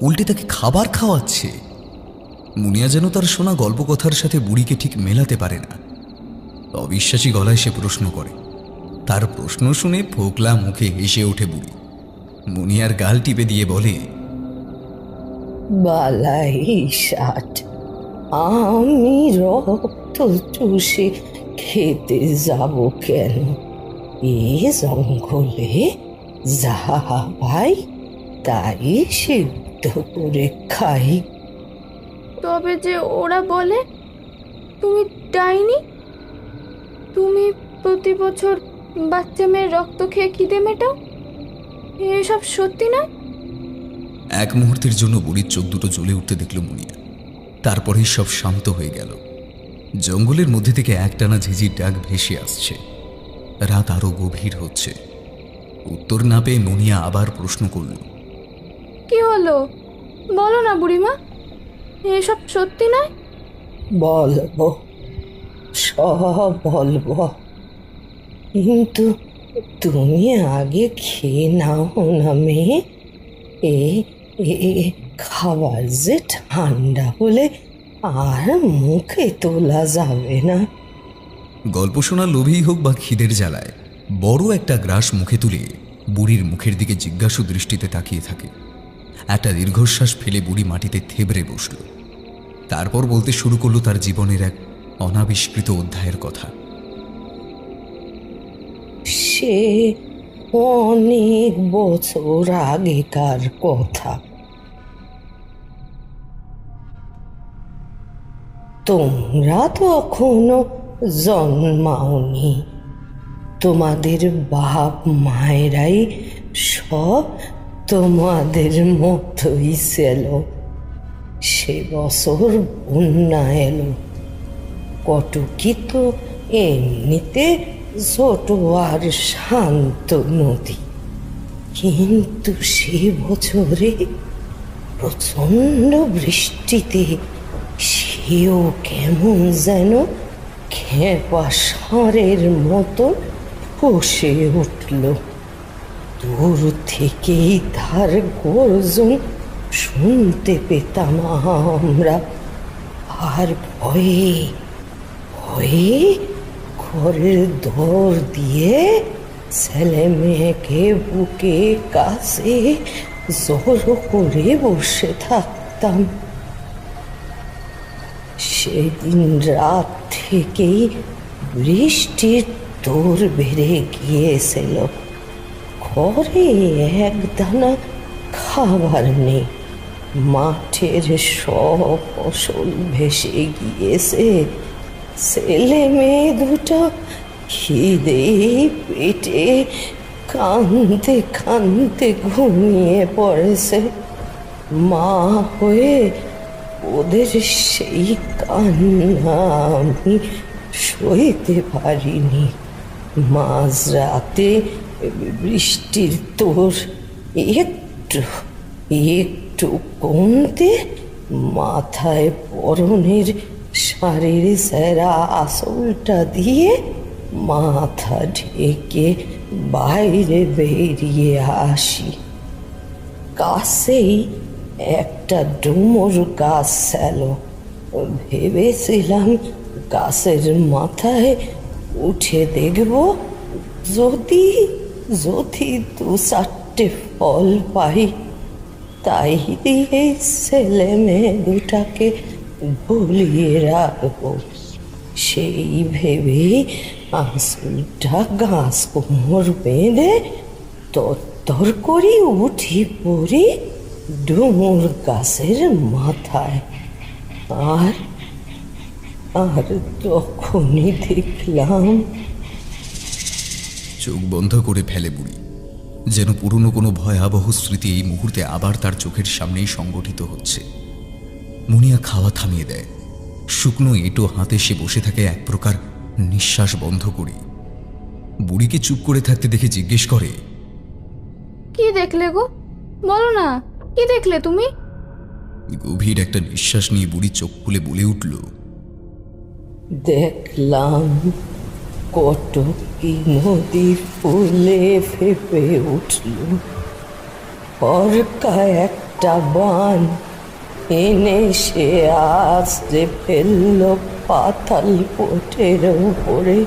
উল্টে তাকে খাবার খাওয়াচ্ছে। মুনিয়া যেন তার শোনা গল্পকথার সাথে বুড়িকে ঠিক মেলাতে পারে না। অবিশ্বাসী গলায় সে প্রশ্ন করে। তার প্রশ্ন শুনে ফোকলা মুখে হেসে ওঠে বুড়ি। মুনিয়ার গাল টিপে দিয়ে বলে, বালাই ষাট, আমি রক্ত চুষে খেতে যাব কেন? এ জঙ্গলে যা ভাই তাই সিদ্ধ করে খাই। তবে যে ওরা বলে তুমি ডাইনি, তুমি প্রতি বছর বাচ্চা মেয়ের রক্ত খেয়ে খিদে মেটাও, এসব সত্যি না? এক মুহূর্তের জন্য বুড়ির চোখ দুটো জ্বলে উঠতে দেখল মুনিয়া। তারপরেই সব শান্ত হয়ে গেল। জঙ্গলের মধ্যে থেকে একটানা ঝিঝির ডাক ভেসে আসছে। রাত আরো গভীর হচ্ছে। উত্তর না পেয়ে মুনিয়া আবার প্রশ্ন করল, কি হলো বলো না বুড়িমা, এসব সত্যি নয়? বলবো, সব বলবো, কিন্তু তুমি আগে খেয়ে নাও না মেয়ে। খাবার যে ঠান্ডা হলে আর মুখে তোলা যাবে না। গল্প শোনা লোভেই হোক বা খিদের জ্বালায় বড় একটা গ্রাস মুখে তুলে বুড়ির মুখের দিকে জিজ্ঞাসু দৃষ্টিতে তাকিয়ে থাকে। একটা দীর্ঘশ্বাস ফেলে বুড়ি মাটিতে থেবড়ে বসল। তারপর বলতে শুরু করলো তার জীবনের এক অনাবিষ্কৃত অধ্যায়ের কথা। সে অনেক বছর আগেকার কথা। তোমরা তখনও জন্মাওনি। তোমাদের বাপ মায়েরাই সব তোমাদের মতোই ছিল। সে বছর বন্যা এলো। কটকি তো এমনিতে ছোট আর শান্ত নদী, কিন্তু সে বছরে প্রচণ্ড বৃষ্টিতে সেও কেমন যেন খেপা ষাঁড়ের মতো ফসে উঠল। দূর থেকেই তার গর্জন শুনতে পেতাম আমরা, আর ভয়ে ভয়ে ঘরের দর দিয়ে ছেলে মেয়েকে বুকে কাছে জড়ো করে বসে থাকতাম। সেদিন রাত থেকেই বৃষ্টির দৌড় বেড়ে গিয়েছিল। ঘরে একদানা খাবার নেই। মাঠের সব ফসল ভেসে গিয়েছে। ছেলে মেয়ে দুটো খিদে পেটে কাঁদতে কাঁদতে ঘুমিয়ে পড়েছে। মা হয়ে ওদের সেই কান্না আমি সইতে পারিনি। মাঝরাতে বৃষ্টির তোর একটু একটু কমতে মাথায় পরনের শাড়ির সেরা আঁচলটা দিয়ে মাথা ঢেকে বাইরে বেরিয়ে আসি। কাছেই একটা ডুমুর গাছ ছিল। ভেবেছিলাম গাছের মাথায় উঠে দেখব, যদি যদি দু চারটে ফল পাই, তাই দিয়ে ছেলে মেয়ে দুটাকে ভুলিয়ে রাখবো। সেই ভেবেই আঁচলটা গাছ কোমর বেঁধে তর করে উঠি পড়ি ডুমুর গাছের মাথায়। আর আর তখনই দেখলাম। চোখ বন্ধ করে ফেলে বুড়ি, যেন পুরনো কোনো ভয়াবহ স্মৃতি এই মুহূর্তে আবার তার চোখের সামনেই সংগঠিত হচ্ছে। মুনিয়া খাওয়া থামিয়ে দেয়। শুকনো এঁটো হাতে সে বসে থাকে এক প্রকার নিঃশ্বাস বন্ধ করে। বুড়িকে চুপ করে থাকতে দেখে জিজ্ঞেস করে, কি দেখলে গো? বলো না, কি দেখলে তুমি? গভীর একটা নিঃশ্বাস নিয়ে বুড়ি চোখ খুলে বলে উঠল, দেখলাম কটকি নদী ফুলে ফেপে উঠল। হরকা একটা বান এনে সে আছড়ে ফেলল পাতাল পোটের উপরে।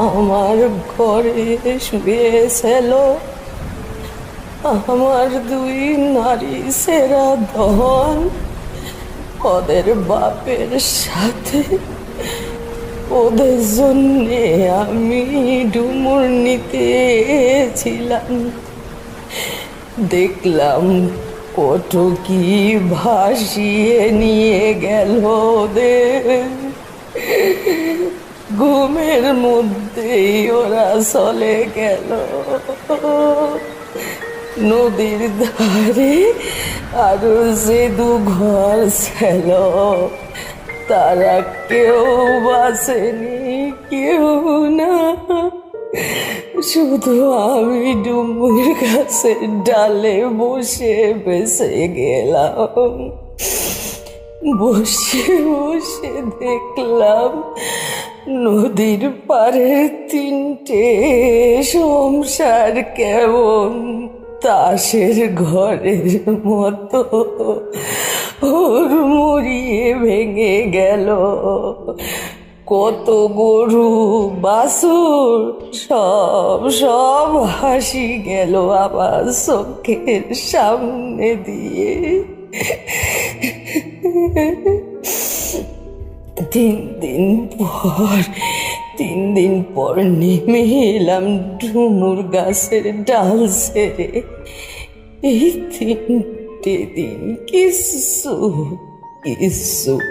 আমার ঘরে শুয়েছিল আমার দুই নারী সেরা ধন। ওদের বাপের সাথে ওদের জন্যে আমি ডুমুর নিতে এসেছিলাম। দেখলাম কটকি ভাসিয়ে নিয়ে গেল ওদের। ঘুমের মধ্যেই ওরা চলে গেল। নদীর ধারে আরো যে দু ঘর ছিল, তারা কেউ বাঁচেনি, কেউ না। শুধু আমি ডুমুর গাছের ডালে বসে বেঁচে গেলাম। বসে বসে দেখলাম নদীর পাড়ের তিনটে সংসার কেমন তাসের ঘরের মতো হুড়মুড়িয়ে ভেঙে গেল। কত গরু বাছুর সব সব হাসি গেল আমার চোখের সামনে দিয়ে। 3 দিন পর 3 দিন পর নেমে এলাম ডুমুর গাছের ডাল ছেড়ে। এই 3টে দিন কিছু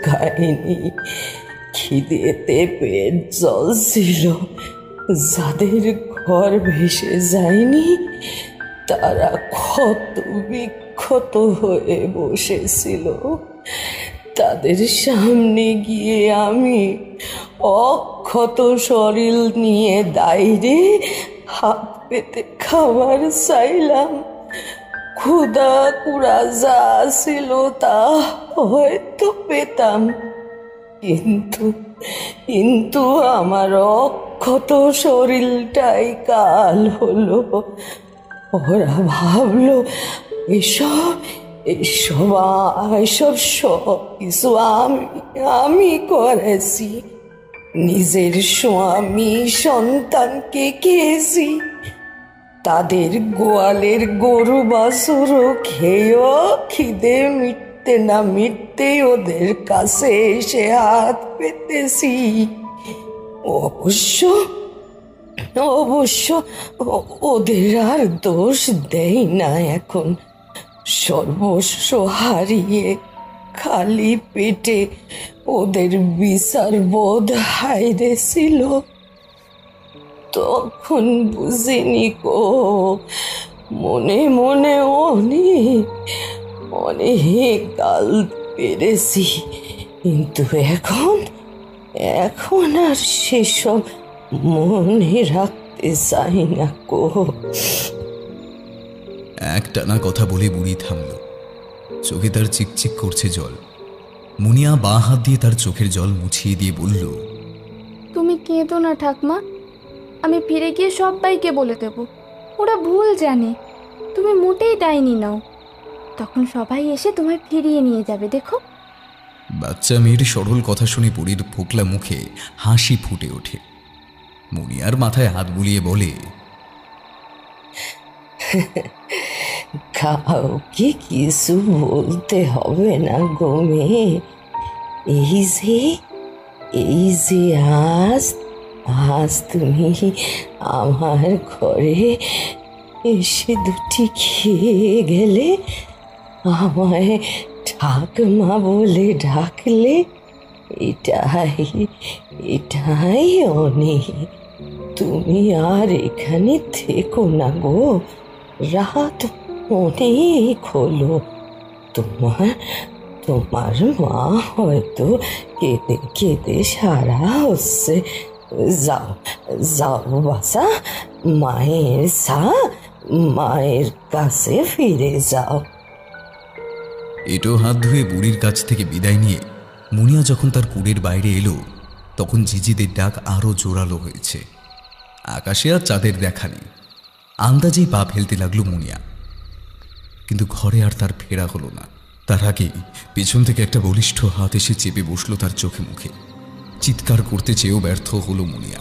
খাইনি। খিদেতে পেট জ্বলছিল। যাদের ঘর ভেসে যায়নি তারা ক্ষত বিক্ষত হয়ে বসেছিল। তাদের সামনে গিয়ে আমি অক্ষত শরীর নিয়ে দাইরে হাত পেতে খাবার চাইলাম। ক্ষুধা কুড়া যা ছিল তা হয়তো পেতাম, কিন্তু আমার অক্ষত শরীরটাই কাল হলো। ওরা ভাবলো এসব সব কিছু আমি করেছি। নিজের স্বামী সন্তানকে খেয়েছি। তাদের গোয়ালের গরু বাছুরও খেয়েও খিদে মিটতে না মিটতেই ওদের কাছে এসে হাত পেতেছি। অবশ্য ওদের আর দোষ দেই না এখন। সর্বস্ব হারিয়ে খালি পেটে ওদের বিচার বোধ হাইরেছিল। তখন বুঝিনি গো, মনে মনে অনেক গাল পেরেছি, কিন্তু এখন আর সেসব মনে রাখতে চাই না গো। একটানা কথা বলে বুড়ি থামল। চোখে তার চিকচিক করছে জল। মুনিয়া বাঁ হাত দিয়ে তার চোখের জল মুছিয়ে দিয়ে বলল, তুমি কেঁদো না ঠাকমা, আমি ফিরে গিয়ে সবাইকে বলে দেব। ওরা ভুল জানে, তুমি মোটেই ডাইনি নাও। তখন সবাই এসে তোমায় ফিরিয়ে নিয়ে যাবে, দেখো। বাচ্চা মেয়ের সরল কথা শুনে বুড়ির ফোকলা মুখে হাসি ফুটে ওঠে। মুনিয়ার মাথায় হাত বুলিয়ে বলে, কাউকে কিছু বলতে হবে না গো মেয়ে। এই যে আজ তুমি আমার ঘরে এসে দুটি খেয়ে গেলে, আমায় ঠাকমা বলে ডাকলে, এটাই অনেক। তুমি আর এখানে থেকো না গো, রাত অনেক হলো। তোমার মা হয়তো কেঁদে কেঁদে সারা হচ্ছে। যাও বাসা, মায়ের কাছে ফিরে যাও। এটো হাত ধুয়ে বুড়ির কাছ থেকে বিদায় নিয়ে মুনিয়া যখন তার কুড়ের বাইরে এলো, তখন ঝিঝিদের ডাক আরো জোরালো হয়েছে। আকাশে আর চাঁদের দেখা নেই। আন্দাজেই পা ফেলতে লাগলো মুনিয়া, কিন্তু ঘরে আর তার ফেরা হলো না। তার আগে পেছন থেকে একটা বলিষ্ঠ হাত এসে চেপে বসলো তার চোখে মুখে। চিৎকার করতে চেয়েও ব্যর্থ হলো মুনিয়া।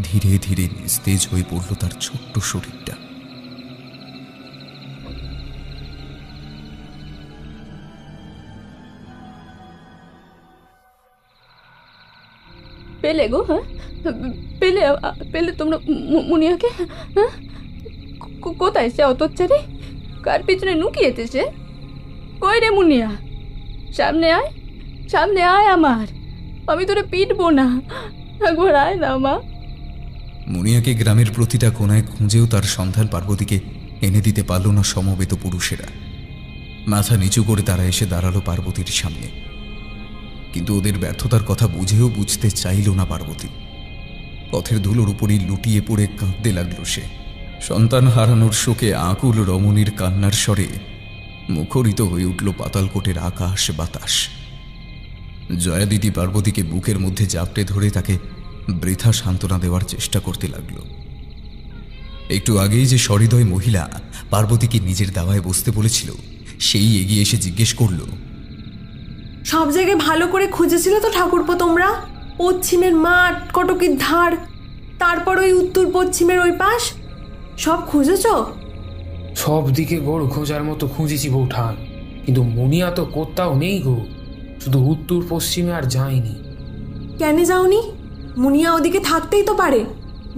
ধীরে ধীরে নিস্তেজ হয়ে পড়ল তার ছোট্ট শরীরটা। পেলে গো? হ্যাঁ, পেলে তোমরা মুনিয়াকে? হ্যাঁ, কোথায় সে অতচ্চারি? কার পিছনে লুকিয়েছে সে? কই রে মুনিয়া, সামনে আয় আমার, আমি তোরে পিটবো না। একবার আয় না মা। মুনিয়াকে গ্রামের প্রতিটা কোনায় খুঁজেও তার সন্ধান পার্বতীকে এনে দিতে পারল না সমবেত পুরুষেরা। মাথা নিচু করে তারা এসে দাঁড়ালো পার্বতীর সামনে, কিন্তু ওদের ব্যর্থতার কথা বুঝেও বুঝতে চাইল না পার্বতী। পথের ধুলোর উপরই লুটিয়ে পড়ে কাঁদতে লাগলো সে। সন্তান হারানোর শোকে আকুল রমণীর কান্নার স্বরে মুখরিত হয়ে উঠল পাতালকোটের আকাশ বাতাস। জয়াদিদি পার্বতীকে বুকের মধ্যে জাপটে ধরে তাকে বৃথা সান্ত্বনা দেওয়ার চেষ্টা করতে লাগল। একটু আগেই যে সহৃদয় মহিলা পার্বতীকে নিজের দাওয়ায় বসতে বলেছিল, সেই এগিয়ে এসে জিজ্ঞেস করল, সব জায়গায় ভালো করে খুঁজেছিল তো ঠাকুরপো তোমরা? পশ্চিমের মাঠ, কটকের ধার, তারপর ওই উত্তর পশ্চিমের ওই পাশ, সব খুঁজেছ? সব দিকে গোড় খোঁজার মতো খুঁজেছি বৌঠান, কিন্তু মুনিয়া তো কোথাও নেই গো। শুধু উত্তর পশ্চিমে আর যায়নি। কেন যাওনি? মুনিয়া ওদিকে থাকতেই তো পারে।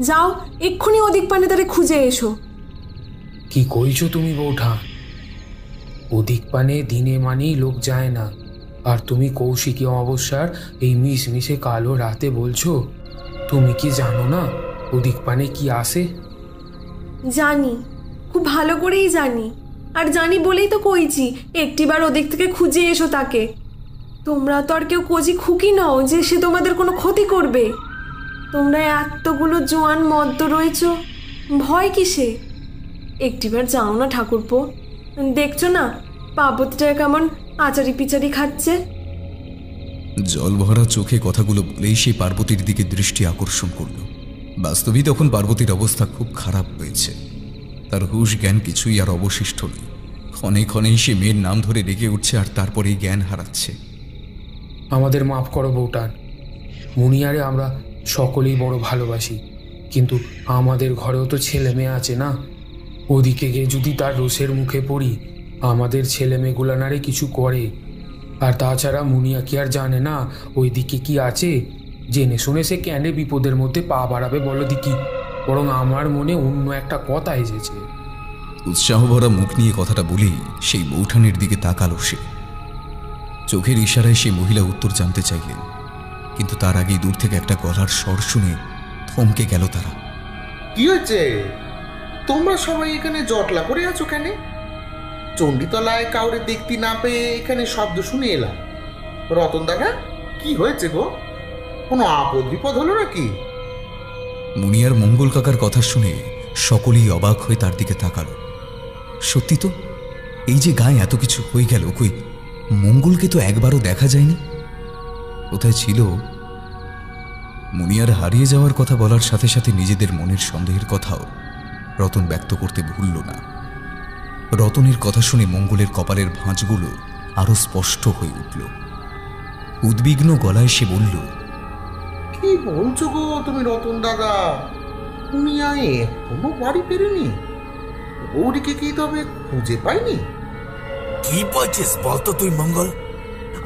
যাও এক্ষুনি ওদিক পানে তারে খুঁজে এসো। কি কইছো তুমি বৌঠা? ওদিক পানে দিনে মানেই লোক যায় না, আর তুমি কৌশিকী অমাবস্যার এই মিশমিশে কালো রাতে বলছো? তুমি কি জানো না ওদিক পানে কি আসে? জানি, খুব ভালো করেই জানি, আর জানি বলেই তো কইছি একটিবার ওদিক থেকে খুঁজে এসো তাকে। তোমরা তো আর কেউ কোজি খুকি নও যে সে তোমাদের কোনো ক্ষতি করবে। তোমরা এতগুলো জোয়ান মদ্য রয়েছ, ভয় কিসে? একটিবার যাও না ঠাকুরপো, দেখছো না পার্বতীটা কেমন আচারি পিচারি খাচ্ছে। জল ভরা চোখে কথাগুলো বলেই সে পার্বতীর দিকে দৃষ্টি আকর্ষণ করল। বাস্তবিক তখন পার্বতীর অবস্থা খুব খারাপ হয়েছে। তার হুঁশ জ্ঞান কিছুই আর অবশিষ্ট নেই। ক্ষণে ক্ষণেই সে মেয়ের নাম ধরে ডেকে উঠছে, আর তারপরেই জ্ঞান হারাচ্ছে। আমাদের মাফ করো বৌঠান, মুনিয়ারে আমরা সকলেই বড় ভালোবাসি, কিন্তু আমাদের ঘরেও তো ছেলে মেয়ে আছে না? ওদিকে গিয়ে যদি তার রোষের মুখে পড়ি, আমাদের ছেলে মেয়েগুলানারে কিছু করে। আর তাছাড়া মুনিয়া কি আর জানে না ওই দিকে কি আছে? জেনে শুনে সে কেন বিপদের মধ্যে পা বাড়াবে বলো দিকি? বরং আমার মনে অন্য একটা কথা এসেছে। উৎসাহ ভরা মুখ নিয়ে কথাটা বলেই সেই বৌঠানের দিকে তাকালো সে। চোখের ইশারায় সেই মহিলা উত্তর জানতে চাইলেন, কিন্তু তার আগেই দূর থেকে একটা গলার স্বর শুনে থমকে গেল তারা। কি হয়েছে? তোমরা সবাই এখানে জটলা করে আছো কেন? চণ্ডীতলায় কাউরে দেখতে না পেয়ে এখানে শব্দ শুনে এলাম। রতন দাদা, কি হয়েছে গো? কোনো আপদ বিপদ হলো নাকি? মুনিয়ার মঙ্গল কাকার কথা শুনে সকলেই অবাক হয়ে তার দিকে তাকালো। সত্যি তো, এই যে গায়ে এত কিছু হয়ে গেল, কই মঙ্গলকে তো একবারও দেখা যায়নি। কোথায় ছিল? মুনিয়ার হারিয়ে যাওয়ার কথা বলার সাথে সাথে নিজেদের মনের সন্দেহের কথাও রতন ব্যক্ত করতে ভুলল না। রতনের কথা শুনে মঙ্গলের কপালের ভাঁজগুলো আরো স্পষ্ট হয়ে উঠল। উদ্বিগ্ন গলায় সে বলল, কি বলছো গো তুমি রতন দাদা? তুমি এখনো বাড়ি ফেরেনি? গৌরীকে কি তবে খুঁজে পাইনি? কি বলছিস বলতো তুই মঙ্গল?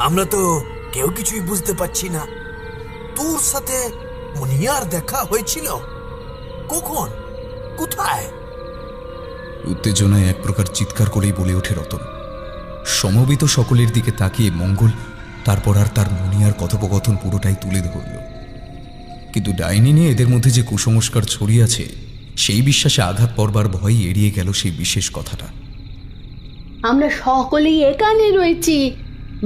আমরা তো কেউ কিছুই বুঝতে পারছি না। তোর সাথে মুনিয়ার দেখা হয়েছিল কখন, কোথায়? উত্তেজনায় এক প্রকার চিৎকার করেই বলে ওঠে রতন। সমবেত সকলের দিকে তাকিয়ে মঙ্গল তারপর আর তার মুনিয়ার কথোপকথন পুরোটাই তুলে ধরল। কিন্তু ডাইনি নিয়ে এদের মধ্যে যে কুসংস্কার ছড়িয়ে আছে, সেই বিশ্বাসে আঘাত পড়বার ভয় এড়িয়ে গেল সেই বিশেষ কথাটা। আমরা সকলেই এখানে রয়েছি।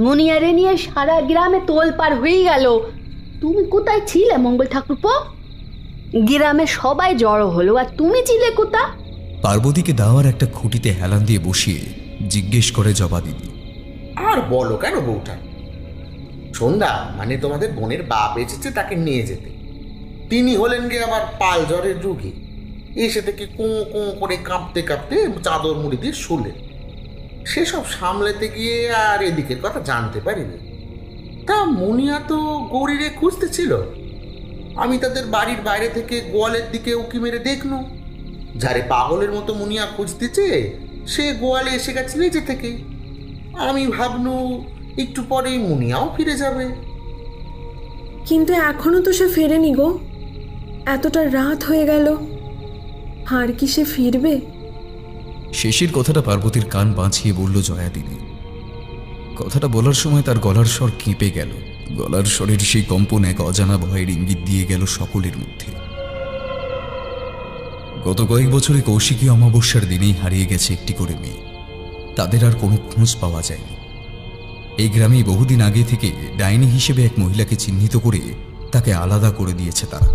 মুনিয়ারে নিয়ে সারা গ্রামে তোলপাড় হয়ে গেল। তুমি কোথায় ছিলে মঙ্গল ঠাকুরপো? গ্রামে সবাই জড়ো হলো, আর তুমি ছিলে কোথা? পার্বতীকে দাওয়ার একটা খুঁটিতে হেলান দিয়ে বসিয়ে জিজ্ঞেস করে জবা দিদি। আর বলো কেন বউটা? সন্ধ্যা মানে তোমাদের বোনের বাপ এসেছে তাকে নিয়ে যেতে। তিনি হলেন গিয়ে আবার পাল জ্বরের রুগী। এসে থেকে কোঁ কোঁ করে কাঁপতে কাঁপতে চাদর মুড়ি দিয়ে শুলেন। সেসব সামলাতে গিয়ে আর এদিকের কথা জানতে পারিনি। তা মুনিয়া তো গৌরীরে খুঁজতেছিল। আমি তাদের বাড়ির বাইরে থেকে গোয়ালের দিকে উকি মেরে দেখনু। যারে পাগলের মতো মুনিয়া খুঁজতেছে সে গোয়ালে এসে গেছে নিজে থেকে। আমি ভাবনু একটু পরেই মুনিয়াও ফিরে যাবে। কিন্তু এখনো তো সে ফেরেনি গো। এতটা রাত হয়ে গেল, আর কি সে ফিরবে? শেষের কথাটা পার্বতীর কান বাঁচিয়ে বলল জয়া দিদি। কথাটা বলার সময় তার গলার স্বর কেঁপে গেল। গলার স্বরের সেই কম্পন এক অজানা ভয়ের ইঙ্গিত দিয়ে গেল সকলের মধ্যে। গত কয়েক বছরে কৌশিকী অমাবস্যার দিনেই হারিয়ে গেছে একটি করে মেয়ে। তাদের আর কোনো খোঁজ পাওয়া যায়নি। এই গ্রামেই বহুদিন আগে থেকে ডাইনি হিসেবে এক মহিলাকে চিহ্নিত করে তাকে আলাদা করে দিয়েছে তারা।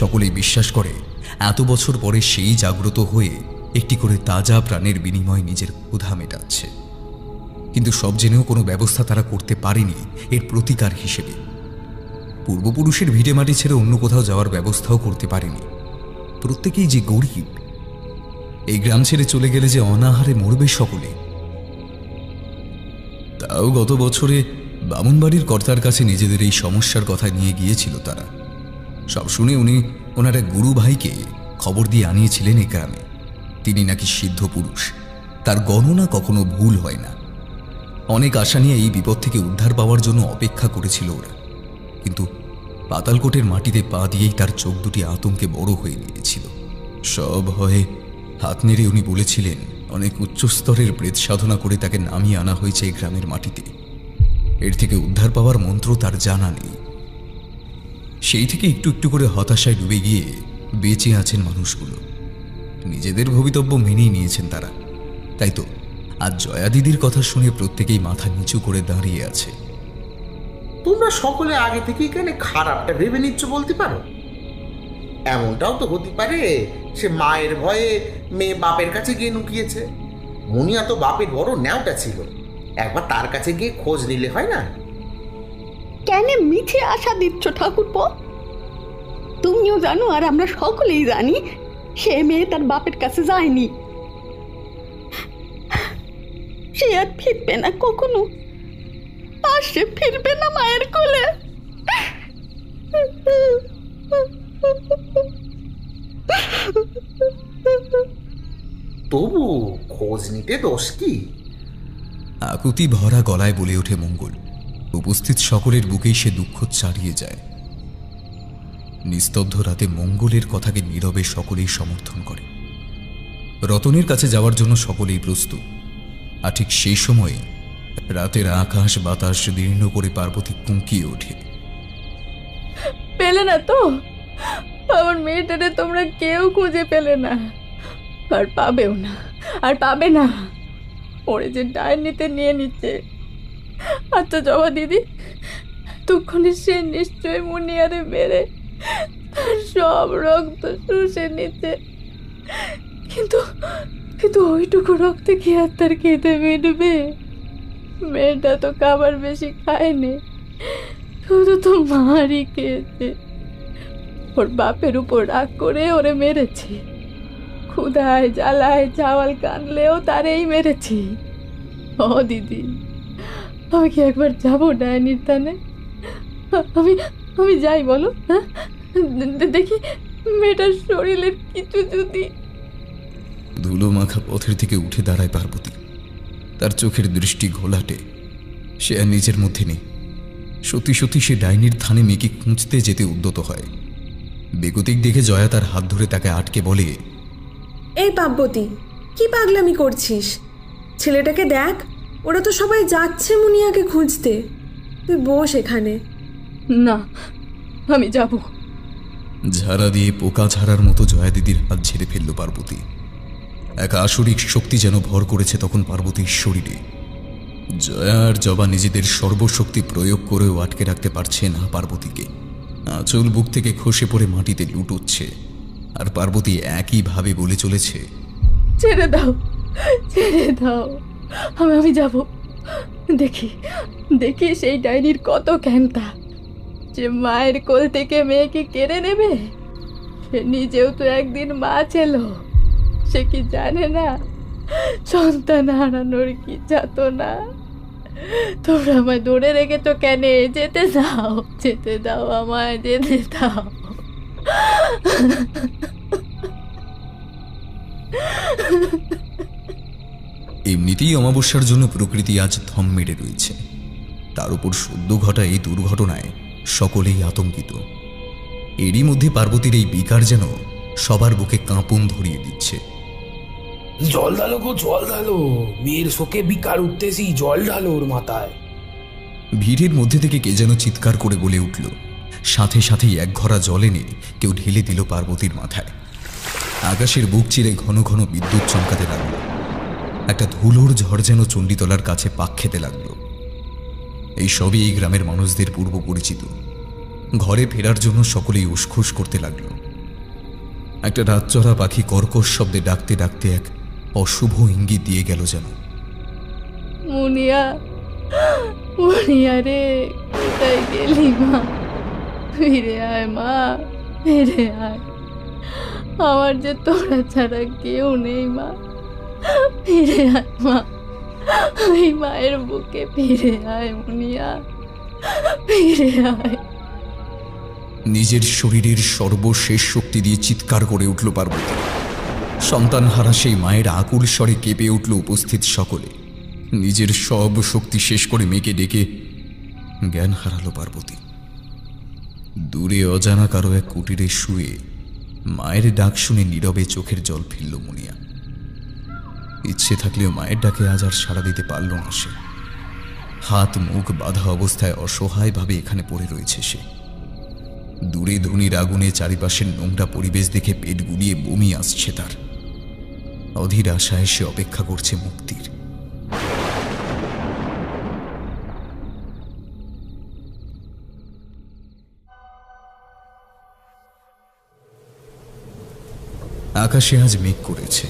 সকলেই বিশ্বাস করে এত বছর পরে সেই জাগ্রত হয়ে একটি করে তাজা প্রাণের বিনিময়ে নিজের ক্ষুধা মেটাচ্ছে। কিন্তু সব জেনেও কোনো ব্যবস্থা তারা করতে পারেনি এর প্রতিকার হিসেবে। পূর্বপুরুষের ভিটেমাটি ছেড়ে অন্য কোথাও যাওয়ার ব্যবস্থাও করতে পারেনি। প্রত্যেকেই যে গরিব, এই গ্রাম ছেড়ে চলে গেলে যে অনাহারে মরবে সকলে। তাও গত বছরে বামুনবাড়ির কর্তার কাছে নিজেদের এই সমস্যার কথা নিয়ে গিয়েছিল তারা। সব শুনে উনি ওনার এক গুরু ভাইকে খবর দিয়ে আনিয়েছিলেন এই গ্রামে। তিনি নাকি সিদ্ধ পুরুষ, তার গণনা কখনো ভুল হয় না। অনেক আশা নিয়ে এই বিপদ থেকে উদ্ধার পাওয়ার জন্য অপেক্ষা করেছিল ওরা, কিন্তু পাতালকোটের মাটিতে পা দিয়েই তার চোখ দুটি আতঙ্কে বড় হয়ে গিয়েছিল। সব হয়ে হাত নেড়ে উনি বলেছিলেন অনেক উচ্চস্তরের প্রেত সাধনা করে তাকে নামিয়ে আনা হয়েছে এই গ্রামের মাটিতে। এর থেকে উদ্ধার পাওয়ার মন্ত্র তার জানা নেই। সেই থেকে একটু একটু করে হতাশায় ডুবে গিয়ে বেঁচে আছেন মানুষগুলো। নিজেদের ভবিতব্য মেনেই নিয়েছেন তারা। তাই তো আজ জয়া দিদির কথা শুনে প্রত্যেকেই মাথা নিচু করে দাঁড়িয়ে আছে। তোমরা সকলে আগে থেকে এখানে খারাপটা ভেবে নিচ্ছ বলতে পারো? এমনটাও তো হতে পারে সে মায়ের ভয়ে মেয়ে বাপের কাছে গিয়ে লুকিয়েছে। মুনিয়া তো বাপের বড় ন্যাওটা ছিল, একবার তার কাছে গিয়ে খোঁজ নিলে হয় না? কেন মিথ্যে আশা দিচ্ছ ঠাকুরপো? তুমিও জানো আর আমরা সকলেই জানি সে মেয়ে তার বাপের কাছে যায়নি। সে আর ফিরবে না কখনো, আর সে ফিরবে না মায়ের কোলে। তবু খোঁজ নিতে দোষ কি? আকুতি ভরা গলায় বলে ওঠে মঙ্গল। উপস্থিত সকলের বুকেই সে দুঃখ ছাড়িয়ে যায়। নিস্তব্ধ রাতে মঙ্গলের কথাকে নীরবে সকলেই সমর্থন করে। রতনের কাছে যাওয়ার জন্য সকলেই প্রস্তুত। আর ঠিক সেই সময়ে রাতের আকাশ বাতাস দীর্ণ করে পার্বতী কুঁকিয়ে ওঠে। পেলে না তো? আমার মেয়েটারে তোমরা কেউ খুঁজে পেলে না, আর পাবেও না, আর পাবে না। ওরে যে ডাইনিতে নিয়ে নিচ্ছে। আচ্ছা জবা দিদি, তখনই সে নিশ্চয় মুনিয়ারে মেরে তার সব রক্ত শুষে নিচ্ছে। কিন্তু কিন্তু ওইটুকু রক্তে কি আর তার খেতে মিটবে? মেয়েটা তো খাবার বেশি খায়নি, শুধু তো মারই খেয়েছে। ওর বাপের উপর রাগ করে ওরে মেরেছি। ক্ষুধায় জ্বালায় চাওয়াল কানলেও তারেই মেরেছি। ও দিদি, আমি কি একবার যাবো ডাইনির টানে? আমি আমি যাই বলো? হ্যাঁ, দেখি মেয়েটার শরীরের কিছু যদি। ধুলো মাখা পথের থেকে উঠে দাঁড়ায় পার্বতী। তার চোখের দৃষ্টি ঘোলাটে। সে আর নিজের মধ্যে নেই। সত্যি সত্যি সে ডাইনির থানে মেয়েকে খুঁজতে যেতে উদ্যত হয়। বেগতিক দেখে জয়া তার হাত ধরে তাকে আটকে বলে, এই পার্বতী, কি পাগলামি করছিস? ছেলেটাকে দেখ, ওরা তো সবাই যাচ্ছে মুনিয়াকে খুঁজতে। তুই বস এখানে। না, আমি যাব। ঝাড়া দিয়ে পোকা ঝাড়ার মতো জয়া দিদির হাত ঝেড়ে ফেলল পার্বতী। এক আসরিক শক্তি যেন ভর করেছে তখন পার্বতীর শরীরে। জয়া আর জবা নিজেদের সর্বশক্তি প্রয়োগ করেও আটকে রাখতে পারছে না পার্বতীকে। আঁচল বুক থেকে খসে পড়ে মাটিতে লুটোচ্ছে। আর পার্বতী একইভাবে বলে চলেছে, ছেড়ে দাও, ছেড়ে দাও, আমি যাব। দেখি দেখি সেই ডাইনির কত ক্ষমতা, যে মায়ের কোল থেকে মেয়েকে কেড়ে নেবে। সে নিজেও তো একদিন মা ছিল। সে কি জানে না সন্তান হারানোর কি যাতনা? তোমরা আমায় ধরে রেখেছো কেন? যেতে দাও, যেতে দাও, আমায় যেতে দাও। এমনিতেই অমাবস্যার জন্য প্রকৃতি আজ থম মেরে রয়েছে। তার উপর সদ্য ঘটা এই দুর্ঘটনায় সকলেই আতঙ্কিত। এরই মধ্যে পার্বতীর এই বিকার যেন সবার বুকে কাঁপন ধরিয়ে দিচ্ছে। জল ঢালো গো, জল ঢালো। মেয়ের শোকে বিকার উঠতেছি, জল ঢালো ওর মাথায়। ভিড়ের মধ্যে থেকে কে যেন চিৎকার করে বলে উঠল। সাথে সাথেই এক ঘড়া জল এনে কেউ ঢেলে দিল পার্বতীর মাথায়। আকাশের বুক চিরে ঘন ঘন বিদ্যুৎ চমকাতে লাগলো। একটা ধুলোর ঝড় যেন চণ্ডীতলার কাছে পাক খেতে লাগলো। এই সবই এই গ্রামের মানুষদের পূর্ব পরিচিত। ঘরে ফেরার জন্য সকলেই উসখুস করতে লাগলো। একটা রাতচরা পাখি কর্কশ শব্দে ডাকতে ডাকতে এক অশুভ ইঙ্গিত দিয়ে গেল যেন। মুনিয়া, মুনিয়া রে, কোথায় গেলি মা? ফিরে আয় মা, ফিরে আয়। আমার যে তোরা ছাড়া কেউ নেই মা। ফিরে আয় মা, ওই মায়ের বুকে ফিরে আয় মুনিয়া, ফিরে আয়। নিজের শরীরের সর্বশেষ শক্তি দিয়ে চিৎকার করে উঠল পার্বতী। সন্তানহারা সেই মায়ের আকুল স্বরে কেঁপে উঠল উপস্থিত সকলে। নিজের সব শক্তি শেষ করে মেয়েকে ডেকে জ্ঞান হারালো পার্বতী। দূরে অজানা কারো এক কুটিরে শুয়ে মায়ের ডাক শুনে নীরবে চোখের জল ফেলল মুনিয়া। ইচ্ছে থাকলেও মায়ের ডাকে আজ আর সাড়া দিতে পারল না সে। হাত মুখ বাঁধা অবস্থায় অসহায়ভাবে এখানে পড়ে রয়েছে সে। দূরে ধনির আগুনে চারিপাশের নোংরা পরিবেশ দেখে পেট গুলিয়ে বমি আসছে তার। অধীর আশায় সে অপেক্ষা করছে মুক্তির। আকাশে আজ মেঘ করেছে।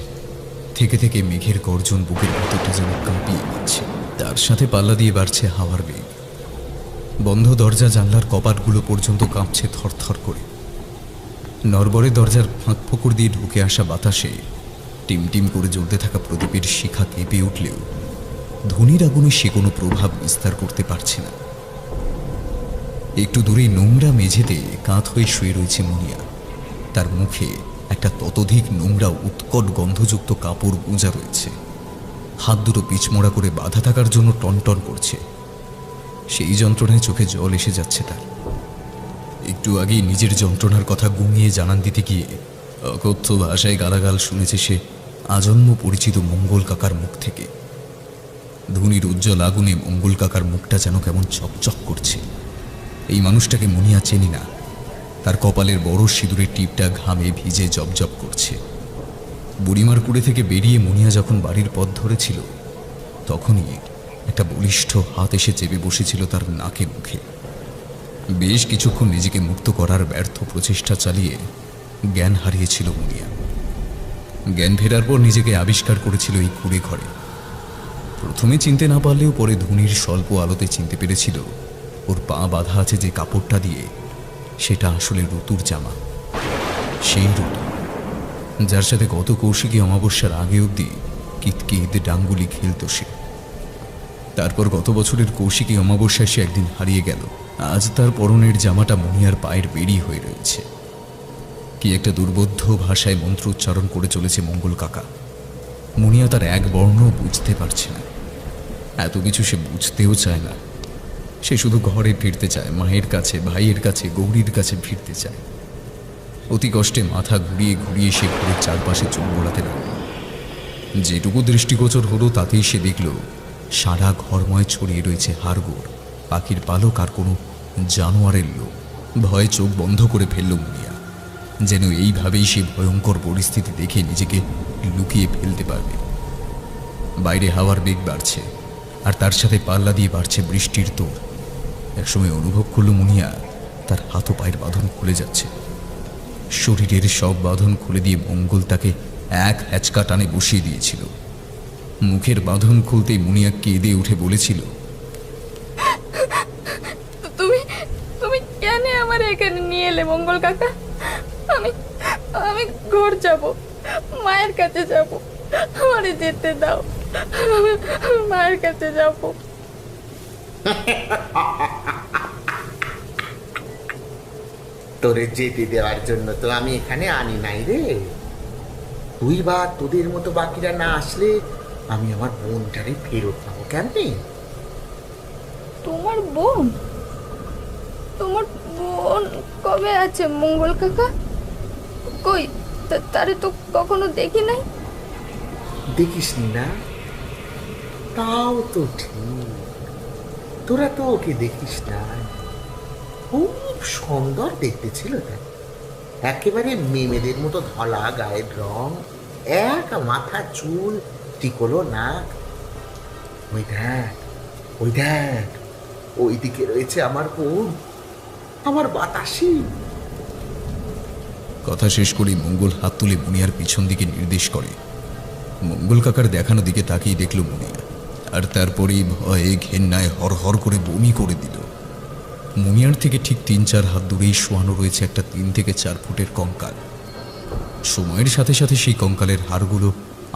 থেকে থেকে মেঘের গর্জন বুকের ভিতরটা যেন কাঁপিয়ে দিচ্ছে। তার সাথে পাল্লা দিয়ে বাড়ছে হাওয়ার বেগ। বন্ধ দরজা জানলার কপাটগুলো পর্যন্ত কাঁপছে থরথর করে। নড়বড়ে দরজার ফাঁক ফোকর দিয়ে ঢুকে আসা বাতাসে টিমটিম করে জ্বলতে থাকা প্রদীপের শিখা কেঁপে উঠলেও ধনির আগুনে সে কোনো প্রভাব বিস্তার করতে পারছে না। একটু দূরে নোংরা মেঝেতে কাঁধ হয়ে শুয়ে রয়েছে মুনিয়া। তার মুখে একটা ততোধিক নোংরা উৎকট গন্ধযুক্ত কাপড় গুঁজা রয়েছে। হাত দুটো পিচমোড়া করে বাঁধা থাকার জন্য টনটন করছে। সেই যন্ত্রণায় চোখে জল এসে যাচ্ছে তার। একটু আগেই নিজের যন্ত্রণার কথা গুঙিয়ে জানান দিতে গিয়ে অকথ্য ভাষায় গালাগাল শুনেছে সে আজন্ম পরিচিত মঙ্গল কাকার মুখ থেকে। ধুনির উজ্জ্বল আগুনে মঙ্গল কাকার মুখটা যেন কেমন চকচক করছে। এই মানুষটাকে মুনিয়া চেনি না। তার কপালের বড় সিঁদুরের টিপটা ঘামে ভিজে জবজব করছে। বুড়িমার কুড়ে থেকে বেরিয়ে মুনিয়া যখন বাড়ির পথ ধরেছিল তখনই একটা বলিষ্ঠ হাত এসে চেপে বসেছিল তার নাকে মুখে। বেশ কিছুক্ষণ নিজেকে মুক্ত করার ব্যর্থ প্রচেষ্টা চালিয়ে জ্ঞান হারিয়েছিল মুনিয়া। জ্ঞান ফেরার পর নিজেকে আবিষ্কার করেছিল এই কুড়ে ঘরে। প্রথমে চিনতে না পারলেও পরে ধুনির স্বল্প আলোতে চিনতে পেরেছিল ওর পা বাঁধা আছে যে কাপড়টা দিয়ে সেটা আসলে ঋতুর জামা। সেই ঋতু যার সাথে গত কৌশিকী অমাবস্যার আগে অবধি কিতকিত ডাঙ্গুলি খেলত সে। তারপর গত বছরের কৌশিকী অমাবস্যায় সে একদিন হারিয়ে গেল। আজ তার পরনের জামাটা মুনিয়ার পায়ের বেড়ি হয়ে রয়েছে। কি একটা দুর্বোধ্য ভাষায় মন্ত্র উচ্চারণ করে চলেছে মঙ্গল কাকা। মুনিয়া তার এক বর্ণ বুঝতে পারছে না। এত কিছু সে বুঝতেও চায় না। সে শুধু ঘরে ফিরতে চায়, মায়ের কাছে, ভাইয়ের কাছে, গৌরীর কাছে ফিরতে চায়। অতি কষ্টে মাথা ঘুরিয়ে ঘুরিয়ে সে ঘরের চারপাশে চোখ বোলাতে লাগল। যেটুকু দৃষ্টিগোচর হলো তাতেই সে দেখল সারা ঘরময় ছড়িয়ে রয়েছে হাড়গোড়, পাখির পালক আর কোনো জানোয়ারের লোক। ভয়ে চোখ বন্ধ করে ফেলল মুনিয়া, যেন এইভাবেই সে ভয়ঙ্কর পরিস্থিতি দেখে নিজেকে লুকিয়ে ফেলতে পারবে। বাইরে হাওয়ার বেগ বাড়ছে আর তার সাথে পাল্লা দিয়ে বাড়ছে বৃষ্টির তোর। একসময় অনুভব করল মুনিয়া তার হাত ও পায়ের বাঁধন খুলে যাচ্ছে। শরীরের সব বাঁধন খুলে দিয়ে মঙ্গল তাকে এক হ্যাচকা টানে বসিয়ে দিয়েছিল। মুখের বাঁধন খুলতেই মুনিয়া কেঁদে উঠে বলেছিল, তুমি তুমি কেন আমার এখানে নিয়ে এলে মঙ্গল কাকা? আমি আমি ঘর যাব, মায়ের কাছে যাব, আমারে যেতে দাও, মায়ের কাছে যাব। তোরে যেতে দেওয়ার জন্য তো আমি এখানে আনি নাই রে। তুই বা তোদের মতো বাকিরা না আসলে আমি আমার বোনটারে ফেরত পাবো কেমনে? তোমার বোন? তোমার বোন কবে আছে মঙ্গল কাকা? কই, তারে তো কখনো দেখি নাই। দেখিসনি না? তাও তো ঠিক, তোরা তো ওকে দেখিস না। খুব সুন্দর দেখতে ছিল তাই, একেবারে মেমেদের মতো ধলা গায়ের রং, এক মাথা চুল, টিকলো নাক। ওই দেখ, ওই দেখ, ওইদিকে রয়েছে আমার বোন, আমার বাতাসি। কথা শেষ করেই মঙ্গল হাত তুলে মুনিয়ার পিছন দিকে নির্দেশ করে। মঙ্গল কাকার দেখানো দিকে তাকিয়ে দেখল মুনিয়া, আর তারপরেই ভয়ে ঘেন্নায় হরহর করে বমি করে দিল। মুনিয়ার থেকে ঠিক ৩-৪ হাত দূরেই শোয়ানো রয়েছে একটা ৩ থেকে ৪ ফুটের কঙ্কাল। সময়ের সাথে সাথে সেই কঙ্কালের হাড়গুলো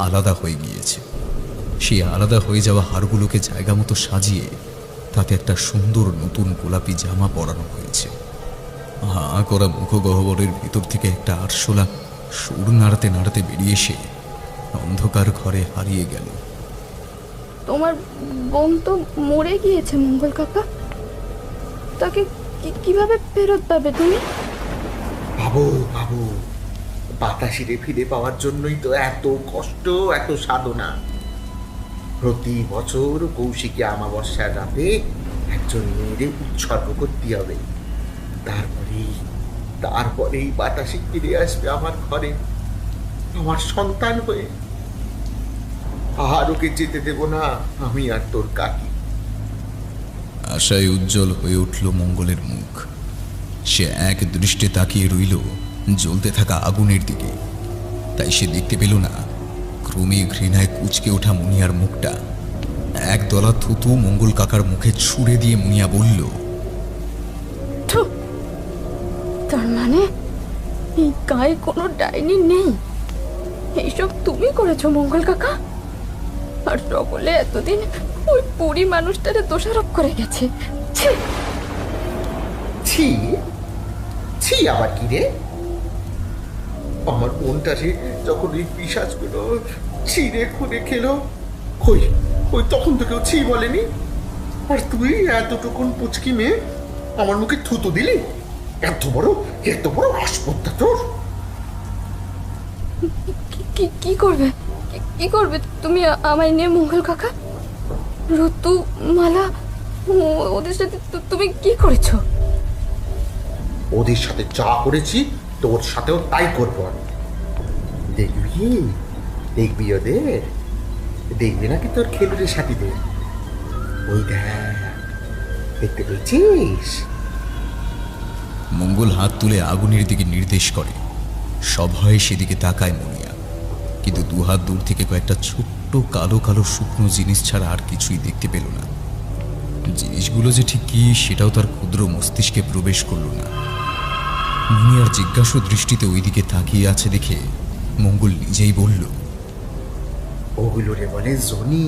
আলাদা হয়ে গিয়েছে। সেই আলাদা হয়ে যাওয়া হাড়গুলোকে জায়গা মতো সাজিয়ে তাতে একটা সুন্দর নতুন গোলাপি জামা পরানো হয়েছে। হাঁ করা মুখগহ্বরের ভিতর থেকে একটা আরশোলা সুর নাড়াতে নাড়াতে বেরিয়ে এসে অন্ধকার ঘরে হারিয়ে গেল। তোমার বোন তো মরে গিয়েছে মঙ্গল কাকা, তাকে কিভাবে ফেরত পাবে তুমি? বাবু বাবু, বাতাসিরে ফিরে পাওয়ার জন্যই তো এত কষ্ট, এত সাধনা। প্রতি বছর কৌশিকী অমাবস্যার রাতে একজন মেয়েদের উৎসর্গ করতে হবে। তারপরেই বাতাসি ফিরে আসবে আমার ঘরে, আমার সন্তান হয়ে। আর ওকে যেতে দেব না আমি আর তোর কাকি। আশায় উজ্জ্বল হয়ে উঠল মঙ্গলের মুখ। সে এক দৃষ্টে তাকিয়ে রইল জ্বলতে থাকা আগুনের দিকে। তাই সে দেখতে পেল না ক্রমে ঘৃণায় কুঁচকে ওঠা মুনিয়ার মুখটা। একদলা থুতু মঙ্গল কাকার মুখে ছুঁড়ে দিয়ে মুনিয়া বলল, তার মানে এই গায়ে কোনো ডাইনি নেই? এইসব তুমি করেছো মঙ্গল কাকা? আর সকলে এতদিন ওই পুরী মানুষটারে দোষারোপ করে গেছে। ছি ছি ছি, আবার কি রে? আমার বোনটারে যখন এই পিশাচগুলো ছিঁড়ে খুঁড়ে খেলো, ওই তখন তো কেউ ছি বলেনি। আর তুই এতটুকুন পুচকি মেয়ে আমার মুখে থুতু দিলি? এত বড় আসপত্তা তোর! কি করবে? কি করবে তুমি আমায় নিয়ে মঙ্গল কাকা? ঋতু, মালা, ওদের সাথে তুমি কি করেছো? ওদের সাথে যা করেছি তোর সাথেও তাই করবো আমি। দেখবি ওদের, দেখবি নাকি তোর খেলুড়ের সাথীদের? ওই দেখতে পেয়েছিস? মঙ্গল হাত তুলে আগুনের দিকে নির্দেশ করে। সভয়ে সেদিকে তাকায় মুনিয়া, কিন্তু দুহাত দূর থেকে কয়েকটা ছোট্ট কালো কালো শুকনো জিনিস ছাড়া আর কিছুই দেখতে পেল না। জিনিসগুলো যে ঠিক কি সেটাও তার ক্ষুদ্র মস্তিষ্কে প্রবেশ করল না। মুনিয়ার জিজ্ঞাসু দৃষ্টিতে ওইদিকে তাকিয়ে আছে দেখে মঙ্গল নিজেই বলল, ওগুলো রে বলে জনি।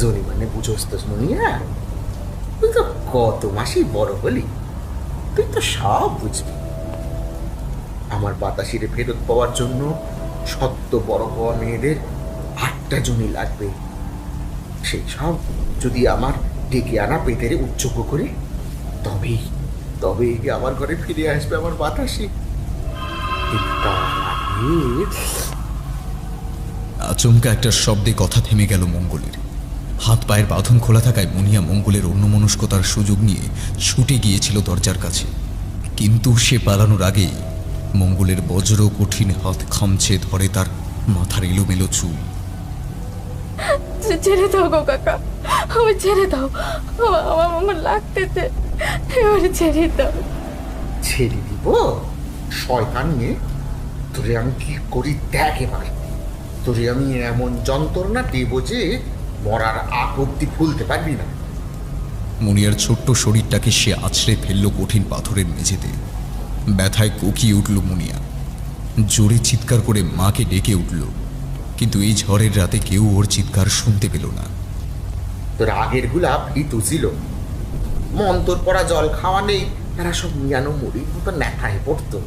জনি মানে বুঝোস তো মুনিয়া? তুই তো কত মাসই বড় হলি, তুই তো সব বুঝবি। আমার বাতাসিরে ফেরত পাওয়ার জন্য সদ্য বড় হওয়া মেয়েদের 8টা জমি লাগবে। সেই সব যদি আমার ডেকে আনা পেতেরে উৎসর্গ করে, তবেই আমার ঘরে ফিরে আসবে আমার বাতাসি। আচমকা একটা শব্দে কথা থেমে গেল মঙ্গলের। হাত পায়ের বাঁধন খোলা থাকায় মুনিয়া মঙ্গলের অন্যমনস্কতার সুযোগ নিয়ে ছুটে গিয়েছিল দরজার কাছে। কিন্তু সে পালানোর আগেই মঙ্গলের বজ্র কঠিন হাত খামছে ধরে তার মাথার এলোমেলো চুল। ছেড়ে দাও গো কাকা, আমি ছেড়ে দাও, আমার লাগতেছে, এবারে ছেড়ে দাও। ছেড়ে দিব? শয়তান নিয়ে তোরে আমি কি করি দেখ এবার। তোরে আমি এমন যন্ত্রণা দেব যে মরার আগ অব্দি ভুলতে পারবি না। মুনিয়ার ছোট্ট শরীরটাকে সে আছড়ে ফেলল কঠিন পাথরের মেঝেতে। ব্যথায় কোকিয়ে উঠল মুনিয়া, জোরে চিৎকার করে মাকে ডেকে উঠল। কিন্তু এই ঝড়ের রাতে কেউ ওর চিৎকার শুনতে পেল না। তোর আগের গুলা ভীতু ছিল, মন্তর পড়া জল খাওয়া নেই, তারা সব মিয়ানো মুড়ির মতো ন্যাথায় পড়তো।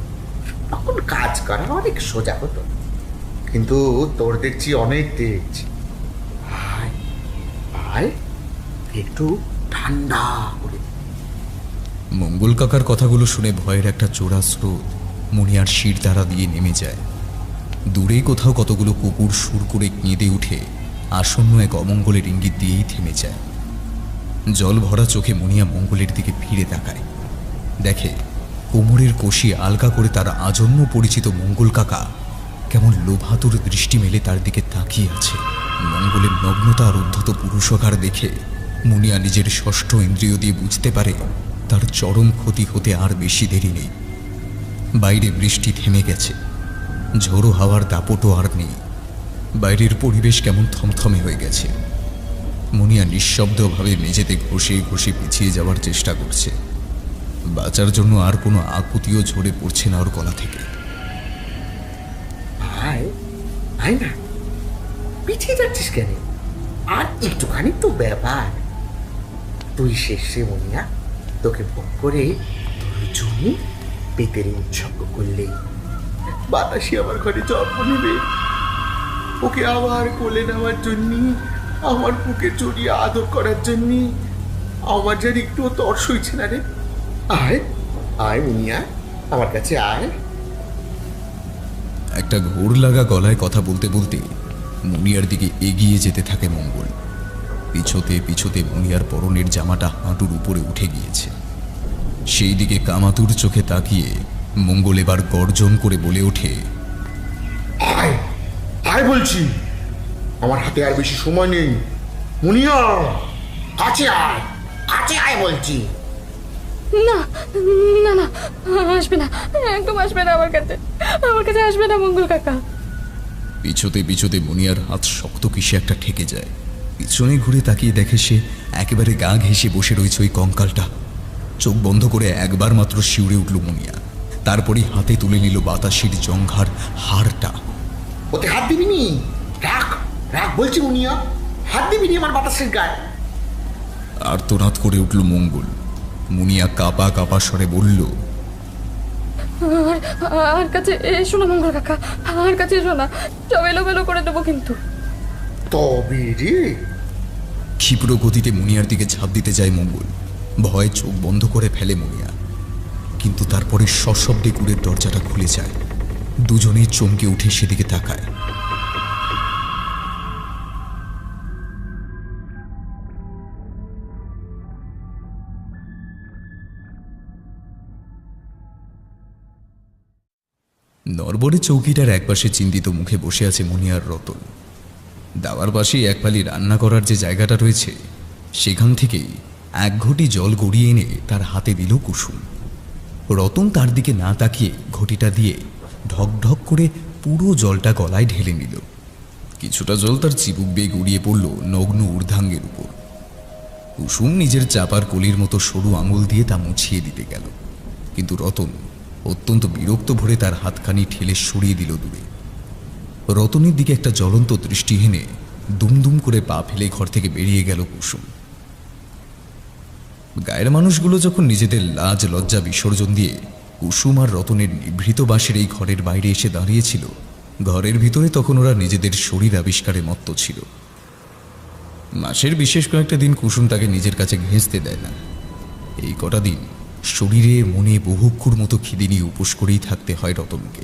তখন কাজ করা অনেক সোজা হতো, কিন্তু তোর দেখছি অনেক তেজ। আয় একটু ঠান্ডা করে। মঙ্গল কাকার কথাগুলো শুনে ভয়ের একটা চোরা স্রোত মুনিয়ার শির দ্বারা দিয়ে নেমে যায়। দূরে কোথাও কতগুলো কুকুর সুর করে কেঁদে উঠে আসন্ন এক অমঙ্গলের ইঙ্গিত দিয়েই থেমে যায়। জল ভরা চোখে মুনিয়া মঙ্গলের দিকে ফিরে তাকায়। দেখে কোমরের কষি আলগা করে তার আজন্ম পরিচিত মঙ্গল কাকা কেমন লোভাতুর দৃষ্টি মেলে তার দিকে তাকিয়ে আছে। মঙ্গলের নগ্নতা আর উদ্ধত পুরুষকার দেখে মুনিয়া নিজের ষষ্ঠ ইন্দ্রিয় দিয়ে বুঝতে পারে তার চরম ক্ষতি হতে আর বেশি দেরি নেই। বাইরে বৃষ্টি থেমে গেছে, ঝোড়ো হাওয়ার দাপটও আর নেই। বাইরের পরিবেশ কেমন থমথমে হয়ে গেছে। মুনিয়া নিঃশব্দভাবে মেঝেতে ঘষে ঘষে পিছিয়ে যাওয়ার চেষ্টা করছে। বাঁচার জন্য আর কোনো আকুতিও ঝরে পড়ছে না ওর গলা থেকে। আয় না, পিছিয়ে যাচ্ছিস কেন? আর একটুখানি তো ব্যাপার। তুই শেষে মুনিয়া, তোকে ভোগ করে তোর জমি পেতেরে উৎসর্গ করলেই বাতাসি আমার ঘরে জন্ম নেবে। ওকে আবার কোলে নেওয়ার জন্য, আমার বুকে জড়িয়ে আদর করার জন্য আমার যার একটুও তর্স হয়েছে না রে। আয় আয় মুনিয়া, আমার কাছে আয়। একটা ঘোর লাগা গলায় কথা বলতে বলতে মুনিয়ার দিকে এগিয়ে যেতে থাকে মঙ্গল। পিছোতে পিছোতে মুনিয়ার পরনের জামাটা হাঁটুর উপরে উঠে গিয়েছে। সেই দিকে কামাতুর চোখে তাকিয়ে মঙ্গল এবার গর্জন করে বলে ওঠে, আয় আয় বলছি, আমার হাতে আর বেশি সময় নেই। মুনিয়া, কাছে আয়, কাছে আয় বলছি। না না না, আসবে না, একদম আসবে না আমার কাছে, আমার কাছে আসবে না মঙ্গল কাকা। পিছোতে পিছোতে মুনিয়ার হাত শক্ত কিসে একটা ঠেকে যায়। পিছনে ঘুরে তাকিয়ে দেখে সে একেবারে গা ঘেঁষে বসে রয়েছে ওই কঙ্কালটা। চোখ বন্ধ করে একবার মাত্র শিউরে উঠল মুনিয়া, তারপরে হাতে তুলে নিল বাতাসের জংঘার হাড়টা। ওতে হাত দিবি নি, রাখ রাখ বলছি মুনিয়া, হাত দিবি নি আমার বাতাসের গায়ে। আর্তনাদ করে উঠল মঙ্গল। মুনিয়া কাপা কাপা স্বরে বলল, আর কাছে এসো না মঙ্গল কাকা, আর কাছে এসো না, সব এলোমেলো করে দেবো কিন্তু। তবে রে। ক্ষিপ্র গতিতে মুনিয়ার দিকে ঝাঁপ দিতে যায় মঙ্গল। ভয়ে চোখ বন্ধ করে ফেলে মুনিয়া, কিন্তু তারপরে সশব্দে কুড়ের দরজাটা খুলে যায়। দুজনেই চমকে উঠে সেদিকে তাকায়। নরবরে চৌকিটার একপাশে চিন্তিত মুখে বসে আছে মুনিয়ার রতন। দাওয়ার পাশেই এক পালি রান্না করার যে জায়গাটা রয়েছে, সেখান থেকেই এক ঘটি জল গড়িয়ে এনে তার হাতে দিল কুসুম। রতন তার দিকে না তাকিয়ে ঘটিটা দিয়ে ঢক ঢক করে পুরো জলটা গলায় ঢেলে নিল। কিছুটা জল তার চিবুক বেয়ে গড়িয়ে পড়ল নগ্ন ঊর্ধ্বাঙ্গের উপর। কুসুম নিজের চাপার কলির মতো সরু আঙুল দিয়ে তা মুছিয়ে দিতে গেল, কিন্তু রতন অত্যন্ত বিরক্ত ভরে তার হাতখানি ঠেলে সরিয়ে দিল দূরে। রতনের দিকে একটা জ্বলন্ত দৃষ্টি হেনে দুমদুম করে পা ফেলে ঘর থেকে বেরিয়ে গেল কুসুম। গায়ের মানুষগুলো যখন নিজেদের লাজ লজ্জা বিসর্জন দিয়ে কুসুম আর রতনের নিভৃত বাসের এই ঘরের বাইরে এসে দাঁড়িয়েছিল, ঘরের ভিতরে তখন ওরা নিজেদের শরীর আবিষ্কারে মত্ত ছিল। মাসের বিশেষ কয়েকটা দিন কুসুম তাকে নিজের কাছে ঘেঁষতে দেয় না। এই কটা দিন শরীরে মনে বহুক্ষুর মতো খিদে নিয়ে উপোস করেই থাকতে হয় রতনকে।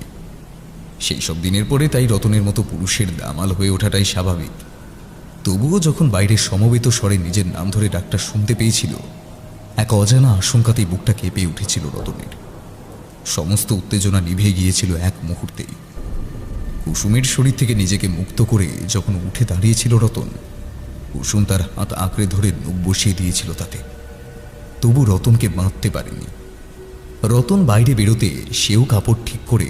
সেই সব দিনের পরে তাই রতনের মতো পুরুষের দামাল হয়ে ওঠাটাই স্বাভাবিক। তবুও যখন বাইরে সমবেত স্বরে নিজের নাম ধরে ডাকটা শুনতে পেয়েছিল, এক অজানা আশঙ্কাতেই বুকটা কেঁপে উঠেছিল রতনের। সমস্ত উত্তেজনা নিভে গিয়েছিল এক মুহূর্তেই। কুসুমের শরীর থেকে নিজেকে মুক্ত করে যখন উঠে দাঁড়িয়েছিল রতন, কুসুম তার হাত আঁকড়ে ধরে নখ বসিয়ে দিয়েছিল তাতে। তবু রতনকে বাঁধতে পারেনি। রতন বাইরে বেরোতে সেও কাপড় ঠিক করে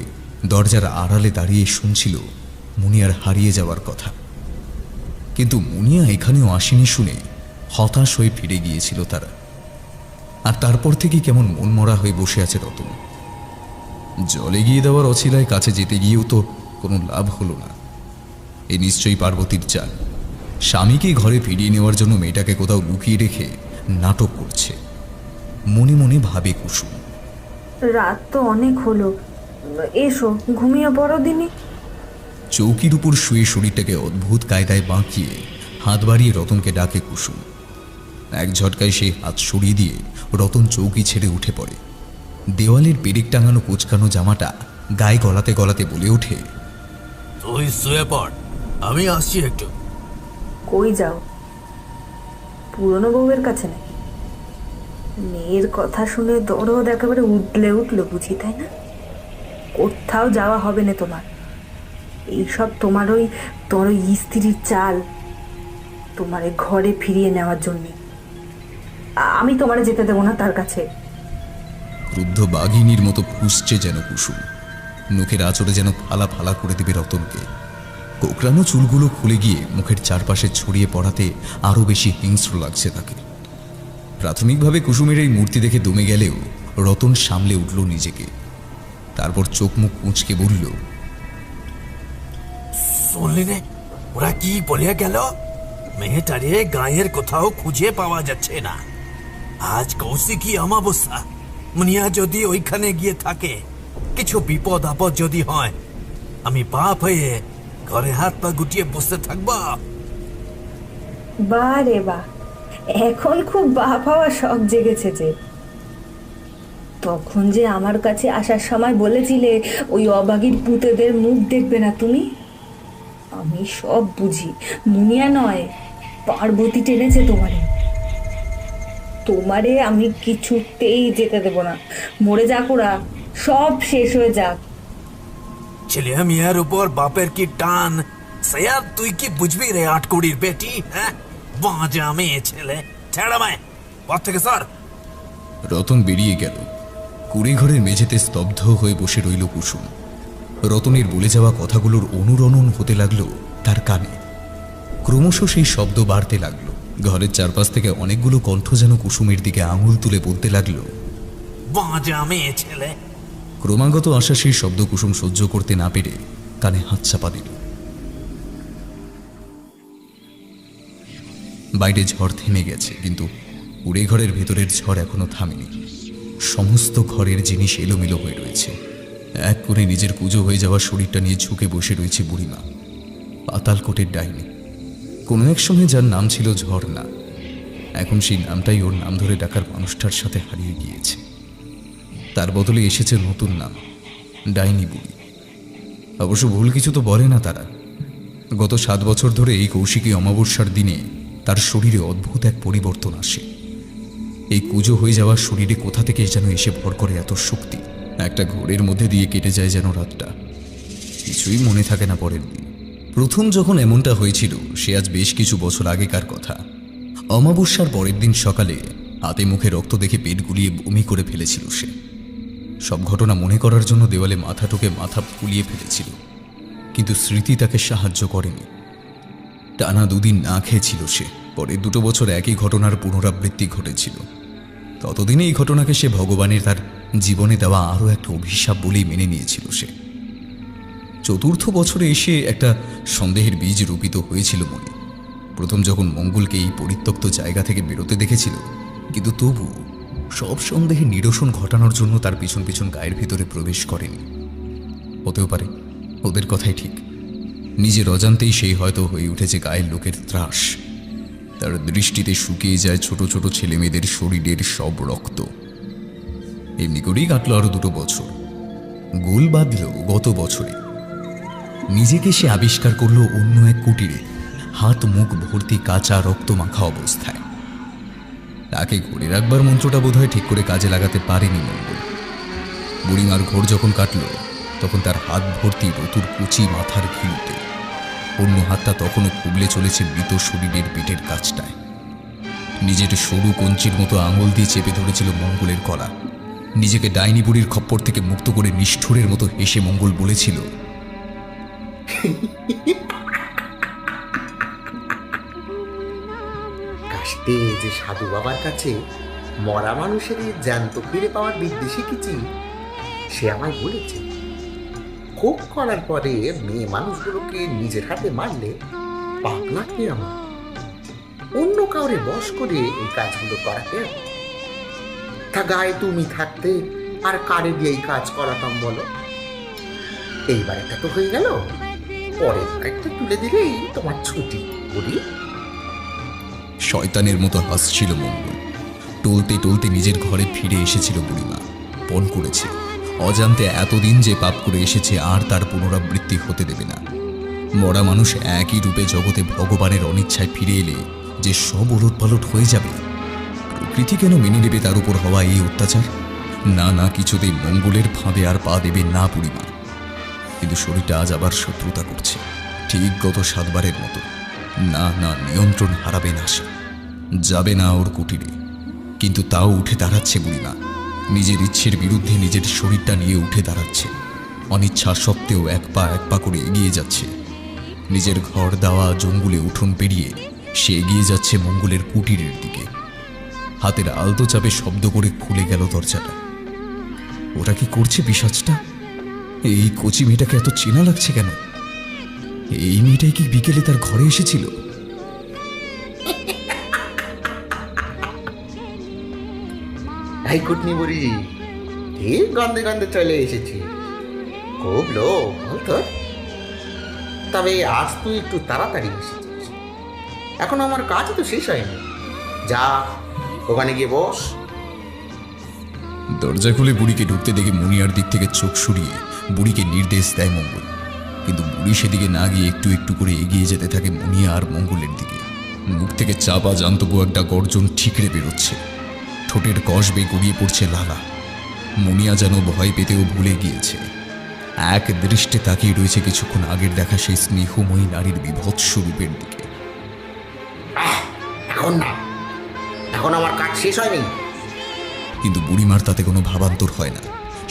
দরজার আড়ালে দাঁড়িয়ে শুনছিল মুনিয়ার হারিয়ে যাওয়ার কথা। কিন্তু মুনিয়া এখানেও আসেনি শুনে হতাশ হয়ে ফিরে গিয়েছিল তারা। আর তারপর থেকে কেমন মনমরা হয়ে বসে আছে রতন। জলে গিয়ে দেওয়ার অছিলায় কাছে যেতে গিয়েও তো কোনো লাভ হলো না। এ নিশ্চয়ই পার্বতীর চাল। স্বামীকে ঘরে ফিরিয়ে নেওয়ার জন্য মেয়েটাকে কোথাও লুকিয়ে রেখে নাটক করছে। মনে মনে ভাবে কুসুম। রাত তো অনেক হলো, এসো ঘুমিয়ে পড়ো দিনে। চৌকির উপর শুয়ে শরীরটাকে অদ্ভুত কায়দায় বাঁকিয়ে হাত বাড়িয়ে রতনকে ডাকে কুসুম। এক ঝটকায় সে হাত সরিয়ে দিয়ে রতন চৌকি ছেড়ে উঠে পড়ে। দেওয়ালের পেরেক টাঙানো কোচকানো জামাটা গায়ে গলাতে গলাতে বলে ওঠে, তুই শুয়ে পড়, আমি আসছি একটু। কই যাও? পুরনো বউয়ের কাছে নাকি? মেয়ের কথা শুনে দরদ একেবারে উঠলো বুঝি, তাই না? কোথাও যাওয়া হবে না তোমার। এইসব তোমার ওই স্ত্রীর চাল, তোমার ঘরে ফিরিয়ে নেওয়ার জন্যে। আমি তোমারে যেতে দেবো না তার কাছে। ক্রুদ্ধ বাঘিনীর মতো ফুঁসছে যেন কুসুম। মুখের আঁচড়ে যেন ফালা ফালা করে দেবে রতনকে। কোকড়ানো চুলগুলো খুলে গিয়ে মুখের চারপাশে ছড়িয়ে পড়াতে আরো বেশি হিংস্র লাগছে তাকে। প্রাথমিকভাবে কুসুমের এই মূর্তি দেখে দমে গেলেও রতন সামলে উঠল নিজেকে। তারপর চোখ মুখ কুঁচকে বলল, শুনলি রে, ওরা কি বলে গেল? মেয়েটারে গায়ের কোথাও খুঁজে পাওয়া যাচ্ছে না। আজ কৌশিকী অমাবস্যা, মুনিয়া যদি ওইখানে গিয়ে থাকে, কিছু বিপদ আপদ যদি হয়, আমি বাপ হয়ে ঘরে হাত পা গুটিয়ে বসে থাকবো? বা রে বা, এখন খুব বাপ হওয়ার শখ জেগেছে যে। তখন যে আমার কাছে আসার সময় বলেছিলে ওই অবাগীর পুতেদের মুখ দেখবে না তুমি। আমি সব বুঝি, মুনিয়া নয় পার্বতী টেনেছে তোমারে আমি কিছুতেই যেতে দেব না। মরে যাক ওরা, সব শেষ হয়ে যাক। ছেলে মিয়ার উপর বাপের কি টান, সৈয়াদ তুই কি বুঝবি রে আটকুড়ির বেটি? হ্যাঁ, বাজা মেয়ে ছেলে, ছেড়া মায় পথ থেকে সর। রতন বেরিয়ে গেল। কুড়ে ঘরের মেঝেতে স্তব্ধ হয়ে বসে রইল কুসুম। রতনের বলে যাওয়া কথাগুলোর অনুরণন হতে লাগলো তার কানে। ক্রমশ সেই শব্দ বাড়তে লাগলো। ঘরের চারপাশ থেকে অনেকগুলো কণ্ঠ যেন কুসুমের দিকে আঙুল তুলে বলতে লাগলো, বাজা মেয়ে ছেলে। ক্রমাগত আসা সেই শব্দ কুসুম সহ্য করতে না পেরে কানে হাত চাপা দিল। বাইরে ঝড় থেমে গেছে, কিন্তু কুড়ে ঘরের ভেতরের ঝড় এখনো থামেনি। সমস্ত ঘরের জিনিস এলোমেলো হয়ে রয়েছে। এক করে নিজের পুজো হয়ে যাওয়া শরীরটা নিয়ে ঝুঁকে বসে রয়েছে বুড়িমা, পাতালকোটের ডাইনি। কোনো এক সময় যার নাম ছিল ঝর্ণা, এখন সেই নামটাই ওর নাম ধরে ডাকার মানুষটার সাথে হারিয়ে গিয়েছে। তার বদলে এসেছে নতুন নাম, ডাইনি বুড়ি। অবশ্য ভুল কিছু তো বলে না তারা। গত 7 বছর ধরে এই কৌশিকী অমাবস্যার দিনে তার শরীরে অদ্ভুত এক পরিবর্তন আসে। এই কুজো হয়ে যাওয়া শরীরে কোথা থেকে যেন এসে ভর করে এত শক্তি। একটা ঘোরের মধ্যে দিয়ে কেটে যায় যেন রাতটা, কিছুই মনে থাকে না পরের দিন। প্রথম যখন এমনটা হয়েছিল সে আজ বেশ কিছু বছর আগেকার কথা। অমাবস্যার পরের দিন সকালে হাতে মুখে রক্ত দেখে পেট গুলিয়ে বমি করে ফেলেছিল সে। সব ঘটনা মনে করার জন্য দেওয়ালে মাথা ঠুকে মাথা ফুলিয়ে ফেলেছিল, কিন্তু স্মৃতি তাকে সাহায্য করেনি। টানা 2 দিন না খেয়েছিল সে। পরে 2 বছর একই ঘটনার পুনরাবৃত্তি ঘটেছিল। ততদিনে এই ঘটনাকে সে ভগবানের তার জীবনে দেওয়া আরও একটা অভিশাপ বলেই মেনে নিয়েছিল সে। 4র্থ বছরে এসে একটা সন্দেহের বীজ রোপিত হয়েছিল মনে। প্রথম যখন মঙ্গলকে এই পরিত্যক্ত জায়গা থেকে বেরোতে দেখেছিল, কিন্তু তবু সব সন্দেহে নিরসন ঘটানোর জন্য তার পিছন পিছন গায়ের ভিতরে প্রবেশ করেনি। হতেও পারে ওদের কথাই ঠিক, নিজের অজান্তেই সেই হয়তো হয়ে উঠেছে গায়ের লোকের ত্রাস। তার দৃষ্টিতে শুকিয়ে যায় ছোট ছোট ছেলে মেয়েদের শরীরের সব রক্ত। এমনি করেই কাটল আরো 2 বছর। গোল বাঁধল গত বছরে। নিজেকে সে আবিষ্কার করলো অন্য এক কুটিরে, হাত মুখ ভর্তি কাঁচা রক্ত মাখা অবস্থায়। তাকে ঘুরে রাখবার মন্ত্রটা বোধহয় ঠিক করে কাজে লাগাতে পারেনি মঙ্গল। বুড়িমার ঘোর যখন কাটল তখন তার হাত ভর্তি রতুর কুচি মাথার ঘিলুতে, অন্য হাতটা তখনও খুবলে চলেছে মৃত শরীরের পেটের কাছটায়। নিজের সরু কঞ্চির মতো আঙুল দিয়ে চেপে ধরেছিল মঙ্গলের গলা। নিজেকে ডাইনি বুড়ির খপ্পর থেকে মুক্ত করে নিষ্ঠুরের মতো হেসে মঙ্গল বলেছিল, কাশতে যে সাধু বাবার কাছে মরা মানুষের জ্যান্ত ফিরে পাওয়ার বিদ্যে শিখেছি, সে আমায় বলেছে খুব করার পরে মেয়ে মানুষগুলোকে নিজের হাতে মারলে পাপ লাগবে আমার। অন্য কাউরে বশ করে এই কাজগুলো করাতে তা গায়ে তুমি থাকতে আর কারে দিয়ে এই কাজ করাতাম বলো? এইবার এটা তো হয়ে গেল, পরের একটা তুলে দিলেই তোমার ছুটি। বলি শয়তানের মতো হাসছিল মঙ্গল। টলতে টলতে নিজের ঘরে ফিরে এসেছিল বুড়িমা। পণ করেছে অজান্তে এতদিন যে পাপ করে এসেছে আর তার পুনরাবৃত্তি হতে দেবে না। মরা মানুষ একই রূপে জগতে ভগবানের অনিচ্ছায় ফিরে এলে যে সব ওলটপালট হয়ে যাবে, প্রকৃতি কেন মেনে নেবে তার উপর হওয়া এই অত্যাচার? না না, কিছুতেই মঙ্গলের ফাঁদে আর পা দেবে না বুড়িমা। কিন্তু শরীরটা আজ আবার শত্রুতা করছে, ঠিক গত 7 বারের মতো। না না, নিয়ন্ত্রণ হারাবে না সে, যাবে না ওর কুটিরে। কিন্তু তাও উঠে দাঁড়াচ্ছে বুড়িমা, নিজের ইচ্ছের বিরুদ্ধে নিজের শরীরটা নিয়ে উঠে দাঁড়াচ্ছে। অনিচ্ছা সত্ত্বেও এক পা করে এগিয়ে যাচ্ছে। নিজের ঘর দেওয়া জঙ্গলে উঠোন পেরিয়ে সে এগিয়ে যাচ্ছে মঙ্গলের কুটিরের দিকে। হাতের আলতো চাপে শব্দ করে খুলে গেল দরজাটা। ওটা কি করছে পিশাচটা? এই কচি মেয়েটাকে এত চেনা লাগছে কেন? এই মেয়েটাই কি বিকেলে তার ঘরে এসেছিল? এই কুটনি বুড়ি, ঠিক গন্ধে গন্ধে চলে এসেছি। খুব লোক বলতো, তবে আজ তুই একটু তাড়াতাড়ি এসেছিস। এখন আমার কাজ তো শেষ হয়নি। যা ওখানে গিয়ে বস। দরজা খুলে বুড়িকে ঢুকতে দেখে মুনিয়ার দিক থেকে চোখ সরিয়ে বুড়িকে নির্দেশ দেয় মঙ্গল। কিন্তু বুড়ি সেদিকে না গিয়ে একটু একটু করে এগিয়ে যেতে থাকে মুনিয়া আর মঙ্গলের দিকে। মুখ থেকে চাপা জান্তবু একটা গর্জন ঠিকরে বেরোচ্ছে, ঠোঁটের কষ বেয়ে গড়িয়ে পড়ছে লালা। মুনিয়া যেন ভয় পেতেও ভুলে গিয়েছে, এক দৃষ্টে তাকিয়ে রয়েছে কিছুক্ষণ আগের দেখা সেই স্নেহময়ী নারীর বিভৎস রূপের দিকে। এখন না, এখন আমার কাজ শেষ হয়নি। কিন্তু বুড়িমার তাতে কোনো ভাবান্তর হয় না।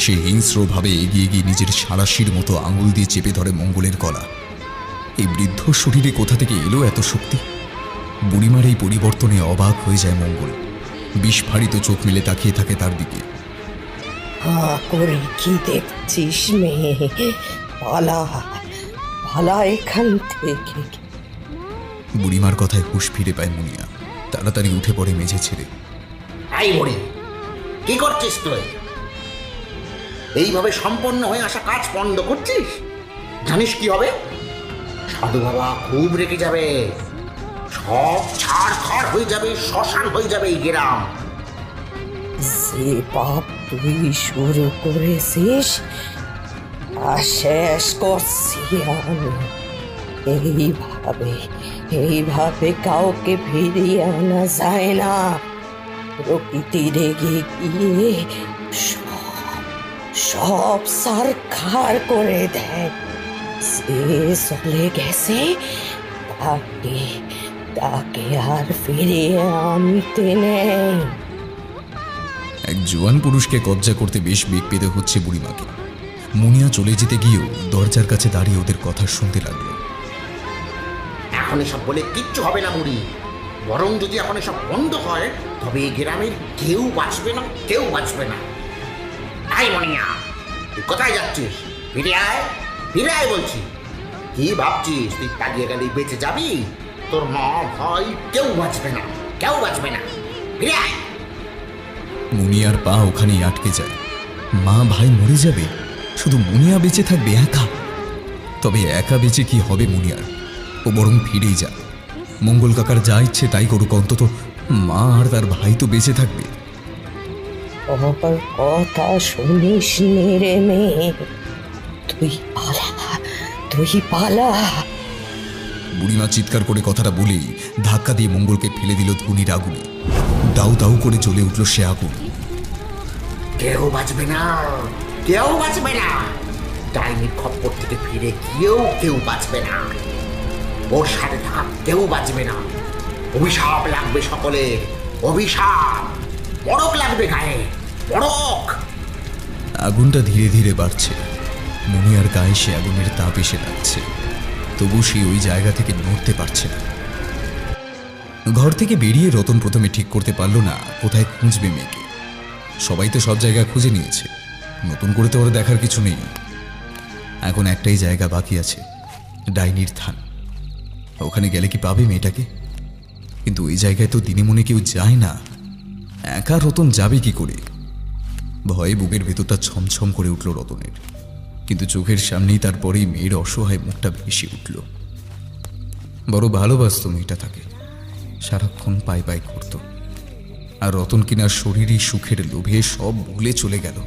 সে হিংস্রভাবে এগিয়ে গিয়ে নিজের সাঁড়াশির মতো আঙুল দিয়ে চেপে ধরে মঙ্গলের গলা। এই বৃদ্ধ শরীরে কোথা থেকে এলো এত শক্তি? বুড়িমার এই পরিবর্তনে অবাক হয়ে যায় মঙ্গল। বিস্ফারিত চোখ মেলে তাকিয়ে থাকে তার দিকে। করে কি দেখছিস মেয়ে? পালা পালা এখান থেকে। বুড়িমার কথায় হুঁশ ফিরে পায় মুনিয়া। তাড়াতাড়ি উঠে পড়ে মেঝে ছেড়ে। এই বুড়ি, কি করছিস তুই? এইভাবে সম্পন্ন হয়ে আসা কাজ বন্ধ করছিস? জানিস কি হবে? সাধু বাবা খুব রেগে যাবে, সব ছাড়খাড় হয়ে যাবে, শ্মশান হয়ে যাবে এই গ্রাম। যে পাপ তুই শুরু করেছিস আর শেষ করছি আমি। এইভাবে কাউকে ফিরিয়ে আনা যায় না। প্রকৃতি রেগে গিয়ে সব সারখার করে দেয়। সে চলে গেছে, তাকে আর ফিরিয়ে আনতে নেই। এক জোয়ান পুরুষকে কবজা করতে বেশ বেগ পেতে হচ্ছে বুড়িমাকে। মুনিয়া চলে যেতে গিয়েও দরজার কাছে দাঁড়িয়ে ওদের কথা শুনতে লাগলো। এখন এসব বলে কিচ্ছু হবে না বুড়ি, বরং যদি এখন এসব বন্ধ হয় তবে এই গ্রামের কেউ বাঁচবে না, কেউ বাঁচবে না। আই মনিয়া, তুই কোথায় যাচ্ছিস? ফিরে আয়, ফিরে আয় বলছি। কি ভাবছিস তুই পালিয়ে গেলেই বেঁচে যাবি? তোর মা ভাই কেউ বাঁচবে না, কেউ বাঁচবে না। ফিরে আয়। মুনিয়ার পা ওখানেই আটকে যায়। মা ভাই মরে যাবে, শুধু মুনিয়া বেঁচে থাকবে একা। তবে একা বেঁচে কি হবে মুনিয়ার? ও বরং ফিরেই যাক। মঙ্গল কাকার যা ইচ্ছে তাই করুক, অন্তত মা আর তার ভাই তো বেঁচে থাকবে। ওর কথা শুনিস নে রে মেয়ে, তুই পালা। বুড়িমা চিৎকার করে কথাটা বলেই ধাক্কা দিয়ে মঙ্গলকে ফেলে দিল ধুনির আগুনে। দাউ দাউ করে জ্বলে উঠল সে আগুন। কেউ বাঁচবে না, কেউ বাঁচবে না। ডাইনির খপ্পর থেকে ফিরে গিয়েও কেউ বাঁচবে না। ওর সাথে থাকা কেউ বাঁচবে না। অভিশাপ লাগবে সকলের, অভিশাপ। পড়ক লাগবে গায়ে, পড়ক। আগুনটা ধীরে ধীরে বাড়ছে। মুনিয়ার গায়ে সে আগুনের তাপ এসে লাগছে, তবু সে ওই জায়গা থেকে নড়তে পারছে না। ঘর থেকে বেরিয়ে রতন প্রথমে ঠিক করতে পারল না কোথায় খুঁজবে মেয়েকে। সবাই তো সব জায়গা খুঁজে নিয়েছে, নতুন করে তো ওর দেখার কিছু নেই। এখন একটাই জায়গা বাকি আছে, ডাইনির থান। ওখানে গেলে কি পাবে মেয়েটাকে? কিন্তু ওই জায়গায় তো দিনে মনে কেউ যায় না। একা রতন যাবে কি করে? ভয়ে বুকের ভেতরটা ছমছম করে উঠল রতনের। কিন্তু চোখের সামনেই তারপরেই মেয়ের অসহায় মুখটা ভেসে উঠল। বড় ভালোবাসত মেয়েটা তাকে, সারাক্ষণ পাই পাই করত। আর রতন কিনার শরীরই সুখের লোভে সব ভুলে চলে গেল।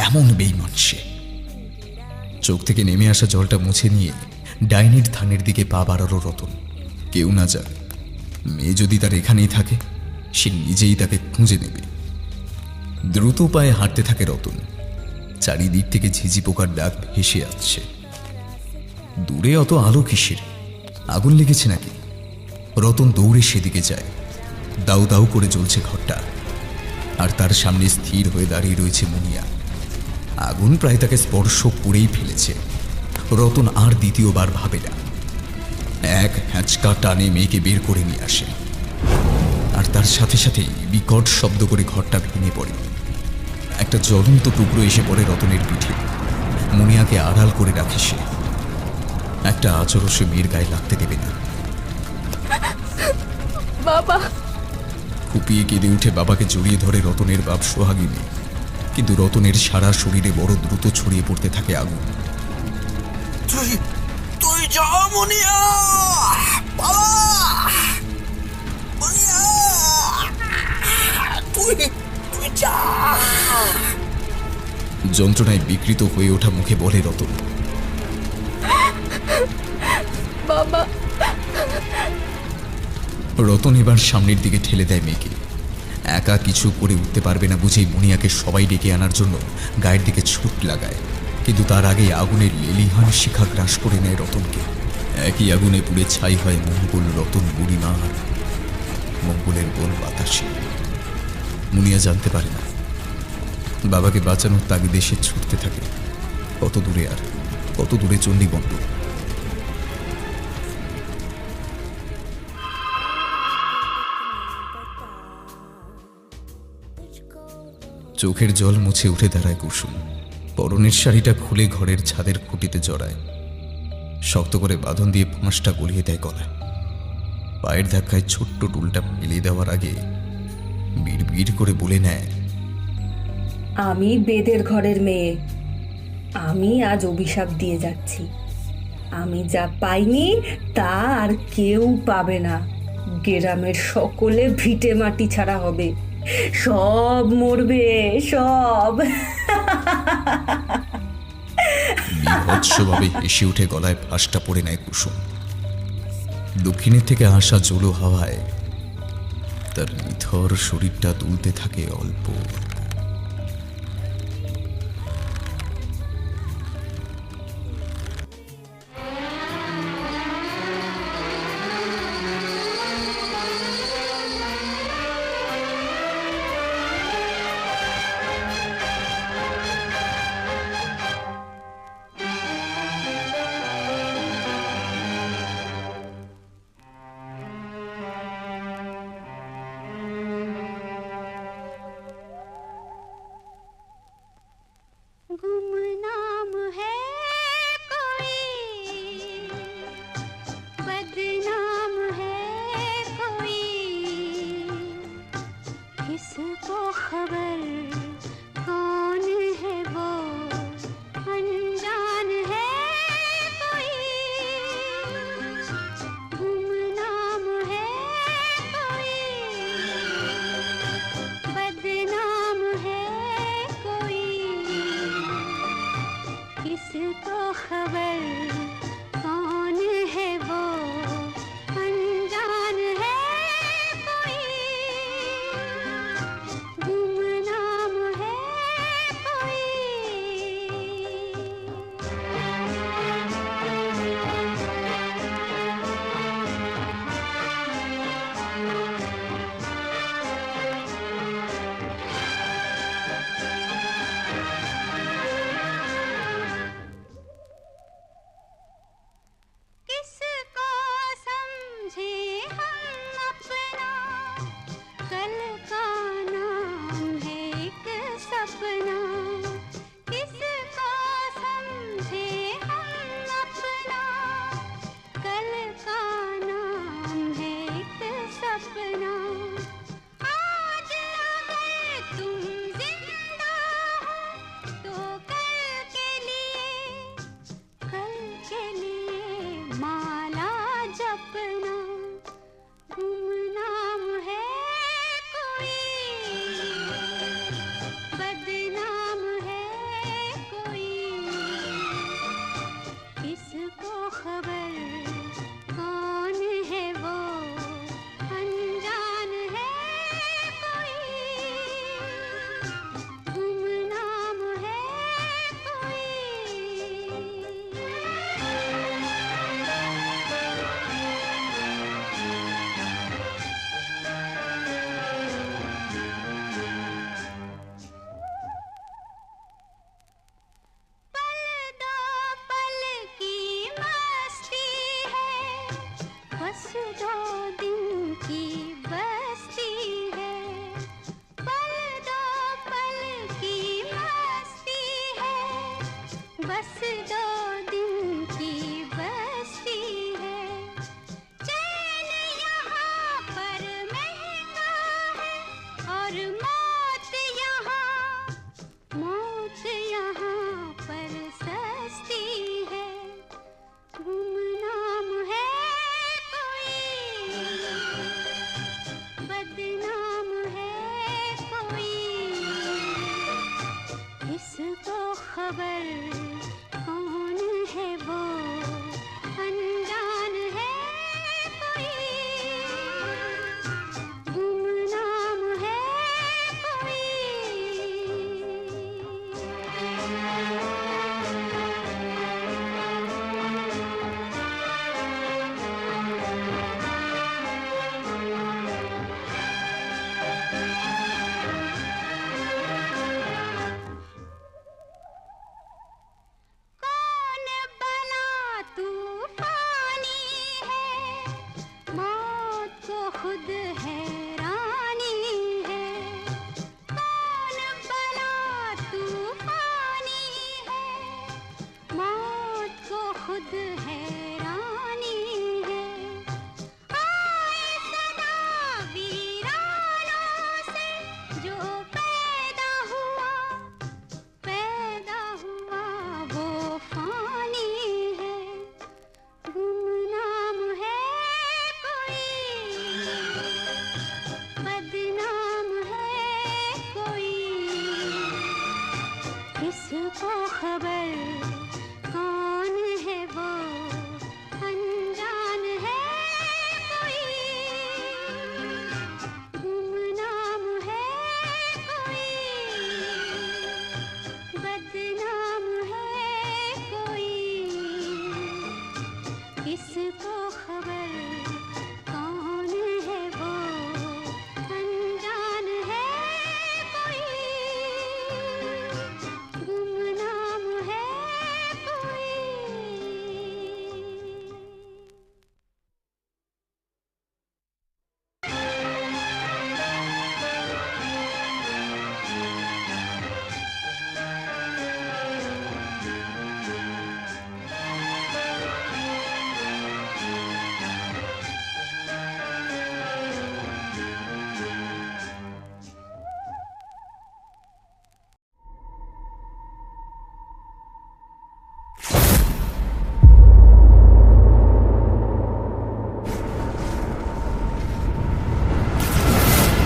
এমন বেইমান সে। চোখ থেকে নেমে আসা জলটা মুছে নিয়ে ডাইনির থানের দিকে পা বাড়ালো রতন। কেউ না যাক, মেয়ে যদি তার এখানেই থাকে, সে নিজেই তাকে খুঁজে নেবে। দ্রুত পায়ে হাঁটতে থাকে রতন। চারিদিক থেকে ঝিঝি পোকার ডাক ভেসে আসছে। দূরে অত আলো কিসের? আগুন লেগেছে নাকি? রতন দৌড়ে সেদিকে যায়। দাউ দাউ করে জ্বলছে ঘরটা, আর তার সামনে স্থির হয়ে দাঁড়িয়ে রয়েছে মুনিয়া। আগুন প্রায় তাকে স্পর্শ করেই ফেলেছে। রতন আর দ্বিতীয়বার ভাবে না। এক হ্যাঁচকা টানে মেয়েকে বের করে নিয়ে আসে, আর তার সাথে সাথেই বিকট শব্দ করে ঘরটা ভেঙে পড়ে। একটা জ্বলন্ত টুকরো এসে পড়ে রতনের পিঠে। মুনিয়াকে আড়াল করে রাখে সে। একটা আচরও সে মেয়ের গায়ে লাগতে দেবে না। বাবা! ফুপিয়ে কেঁদে উঠে বাবাকে জড়িয়ে ধরে রতনের বাপ সোহাগিনী। কিন্তু রতনের সারা শরীরে বড় দ্রুত ছড়িয়ে পড়তে থাকে আগুন। তুই যা মুনিয়া, পালা! মুনিয়া! তুই যা। যন্ত্রণায় বিকৃত হয়ে ওঠা মুখে বলে রতন। বাবা। রতন এবার সামনের দিকে ঠেলে দেয় মেয়েকে। একা কিছু করে উঠতে পারবে না বুঝেই মুনিয়াকে সবাই ডেকে আনার জন্য গায়ের দিকে ছুট লাগায়, কিন্তু তার আগে আগুনের লেলিহান শিখা গ্রাস করে নেয় রতনকে। একই আগুনে পুড়ে ছাই হয় মঙ্গল, রতন, বুড়িমা আর মঙ্গলের বোন বাতাসে। মুনিয়া জানতে পারে না, বাবাকে বাঁচানোর তাগিদে সে ছুটতে থাকে। কত দূরে আর কত দূরে চণ্ডীবন্ড। চোখের জল মুছে উঠে দাঁড়ায় কুসুম। পরনের শাড়িটা খুলে ঘরের ছাদের খুঁটিতে জড়ায়, শক্ত করে বাঁধন দিয়ে ফাঁসটা গলিয়ে দেয় গলায়। পায়ের ধাক্কায় ছোট্ট টুলটা ফেলে দেওয়ার আগে বিড় করে বলে নেয়, আমি বেদের ঘরের মেয়ে, আমি আজ অভিশাপ দিয়ে যাচ্ছি। আমি যা পাইনি তা আর কেউ পাবে না। গ্রামের সকলে ভিটে মাটি ছাড়া হবে, সব মরবে, সব। বিভৎসভাবে হেসে উঠে গলায় ফাঁসটা পড়ে নেয় কুসুম। দক্ষিণের থেকে আসা জলো হাওয়ায় তার নিথর শরীরটা দুলতে থাকে অল্প। गुमनाम है कोई, बदनाम है कोई, किसको खबर कौन है वो, अनजान है कोई। गुमनाम है कोई, बदनाम है कोई, किसको खबर कौन है वो, अनजान है कोई। गुमनाम है कोई। किसको समझे हम अपना, कल का नाम है एक सपना। किसको समझे हम अपना, कल का नाम है एक सपना। आज अगर तुम जिंदा हो तो कल के लिए माला जपना। गुमनाम है कोई, बदनाम है कोई, किसको खबर कौन है वो, अनजान है खुद हैरानी है, कौन भला तूफानी है, मौत को खुद हैरानी है। आए सदा वीरानों से जो पैदा हुआ वो फानी है। गुमनाम है कोई, बदनाम है कोई, किसको खबर कौन है वो, अनजान है कोई। गुमनाम है कोई, बदनाम है कोई, किसको खबर कौन है वो, अनजान है कोई। गुमनाम है कोई।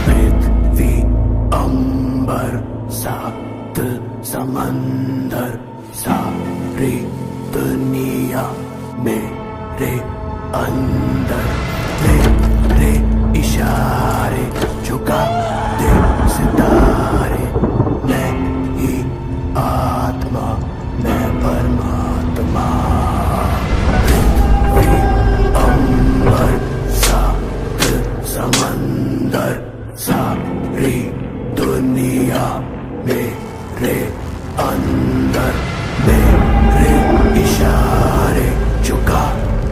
पृथ्वी अंबर सात समंदर सारी दुनिया मेरे अंदर, मेरे इशारे झुका दे सितारे, मैं ही आत्मा मैं परमात्मा। पृथ्वी अंबर सात समंदर सारी दुनिया मेरे अंदर, मेरे इशारे झुका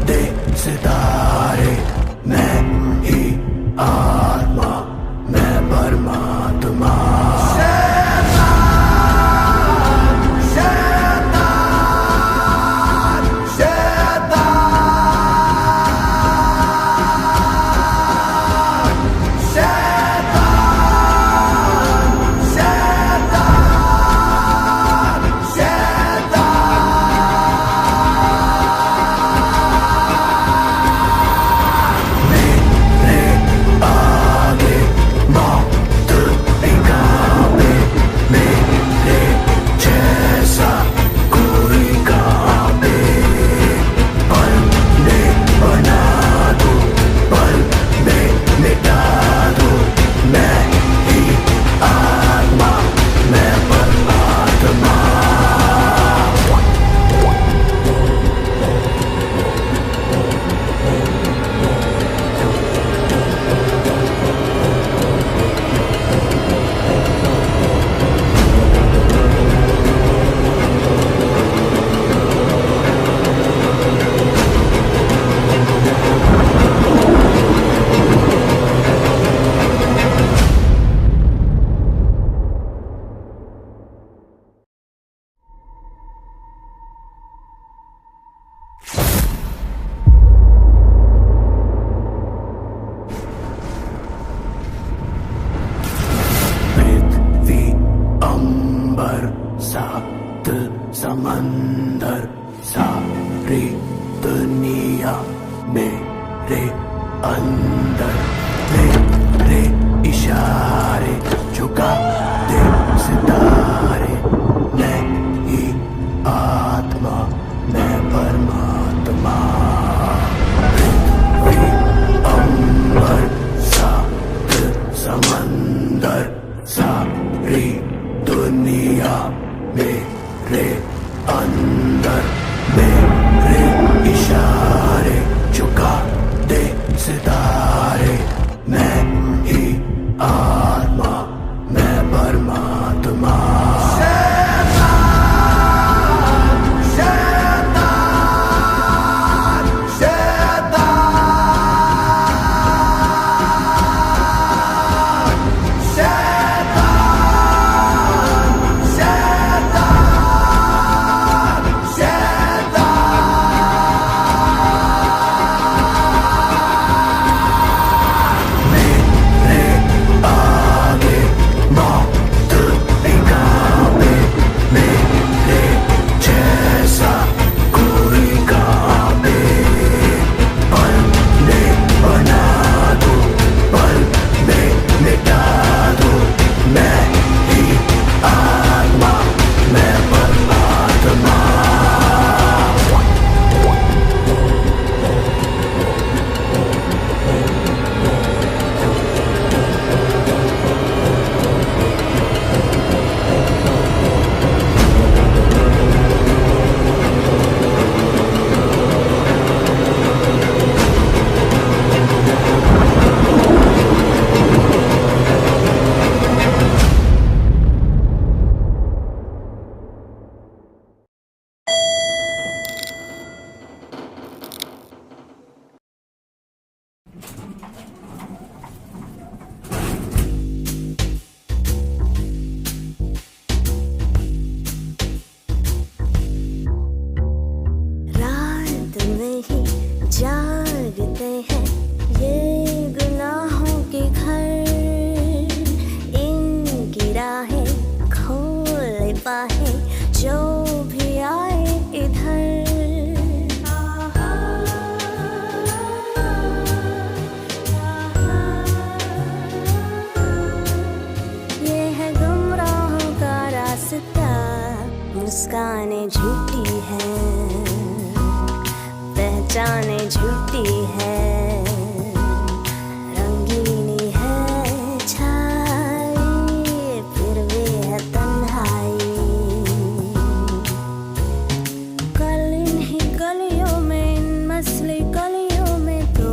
दे सितारे, मैं ही आत्मा मैं परमात्मा। सात समंदर सारी दुनिया मेरे अंदर, मेरे इशारे झुका दे सितारे, मैं ही आत्मा मैं परमात्मा। पृथ्वी अंबर सात समंदर सारी दुनिया मेरे अंदर, मेरे इशारे झुका दे सितारे, मैं ही आत्मा मैं परमात्मा। पहचाने झूठी है, रंगीनी है छाई फिर भी है तन्हाई। कल इन्हीं गलियों में, इन मसली गलियों में तो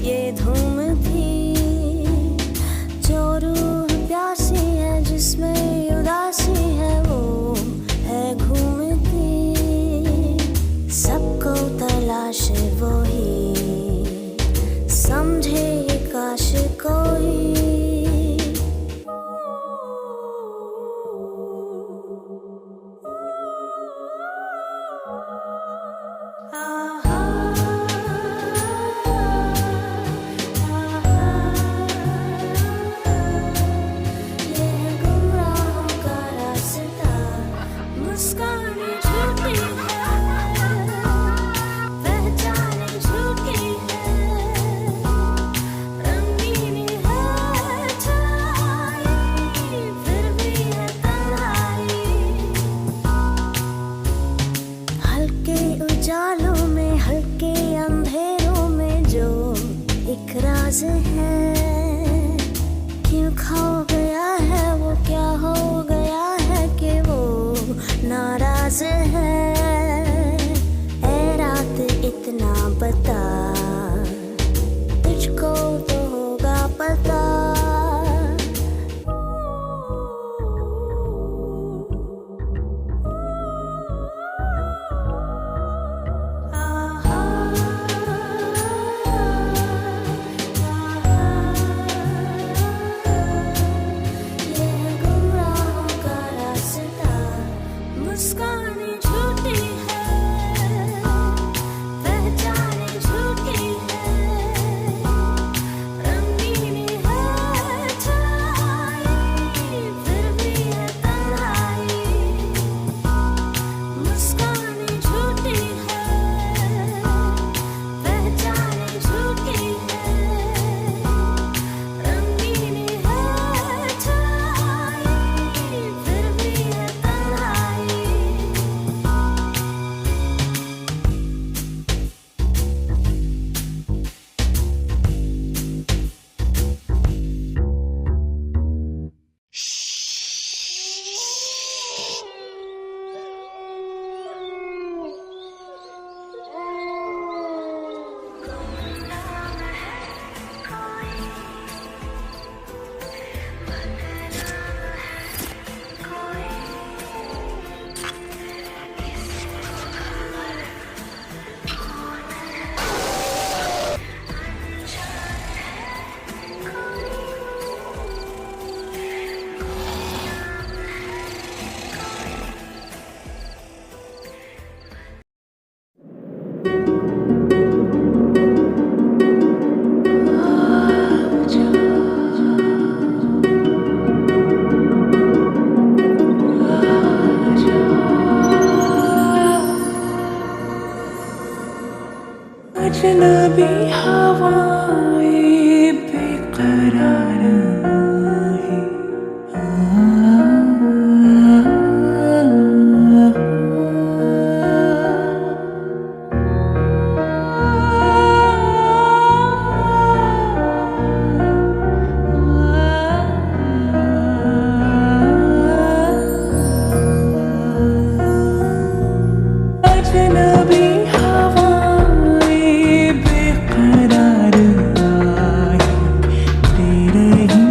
ये धूम थी, जो रूह प्यासी है जिसमें उदासी है वो है घूमती। सबको तलाश वो ही समझे ये काश कोई। उजालों में हल्के अंधेरों में जो एक राज है, क्यों खो गया है वो, क्या हो गया है कि वो नाराज है। ऐ रात इतना बता, तुझको तो होगा पता। मुस्काने झूठी है, पहचाने झूठी है, रंगीनी है छाई फिर भी है तन्हाई। मुस्काने झूठी है, पहचाने झूठी है, रंगीनी है छाई फिर भी है तन्हाई। अजनबी हवाएं बेकरार है, अजनबी हवाएं बेकरार आई, तेरे ही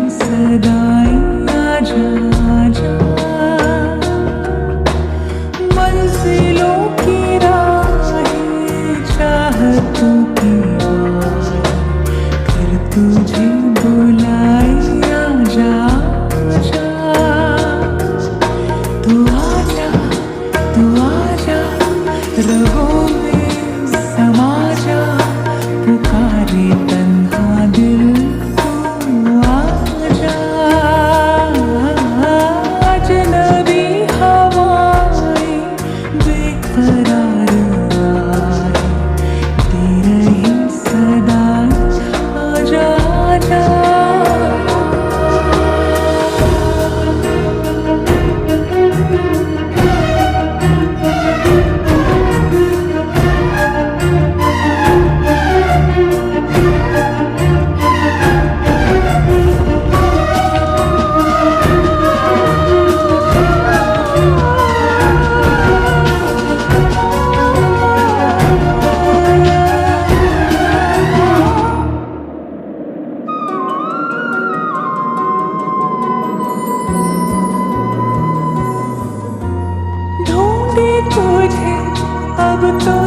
तो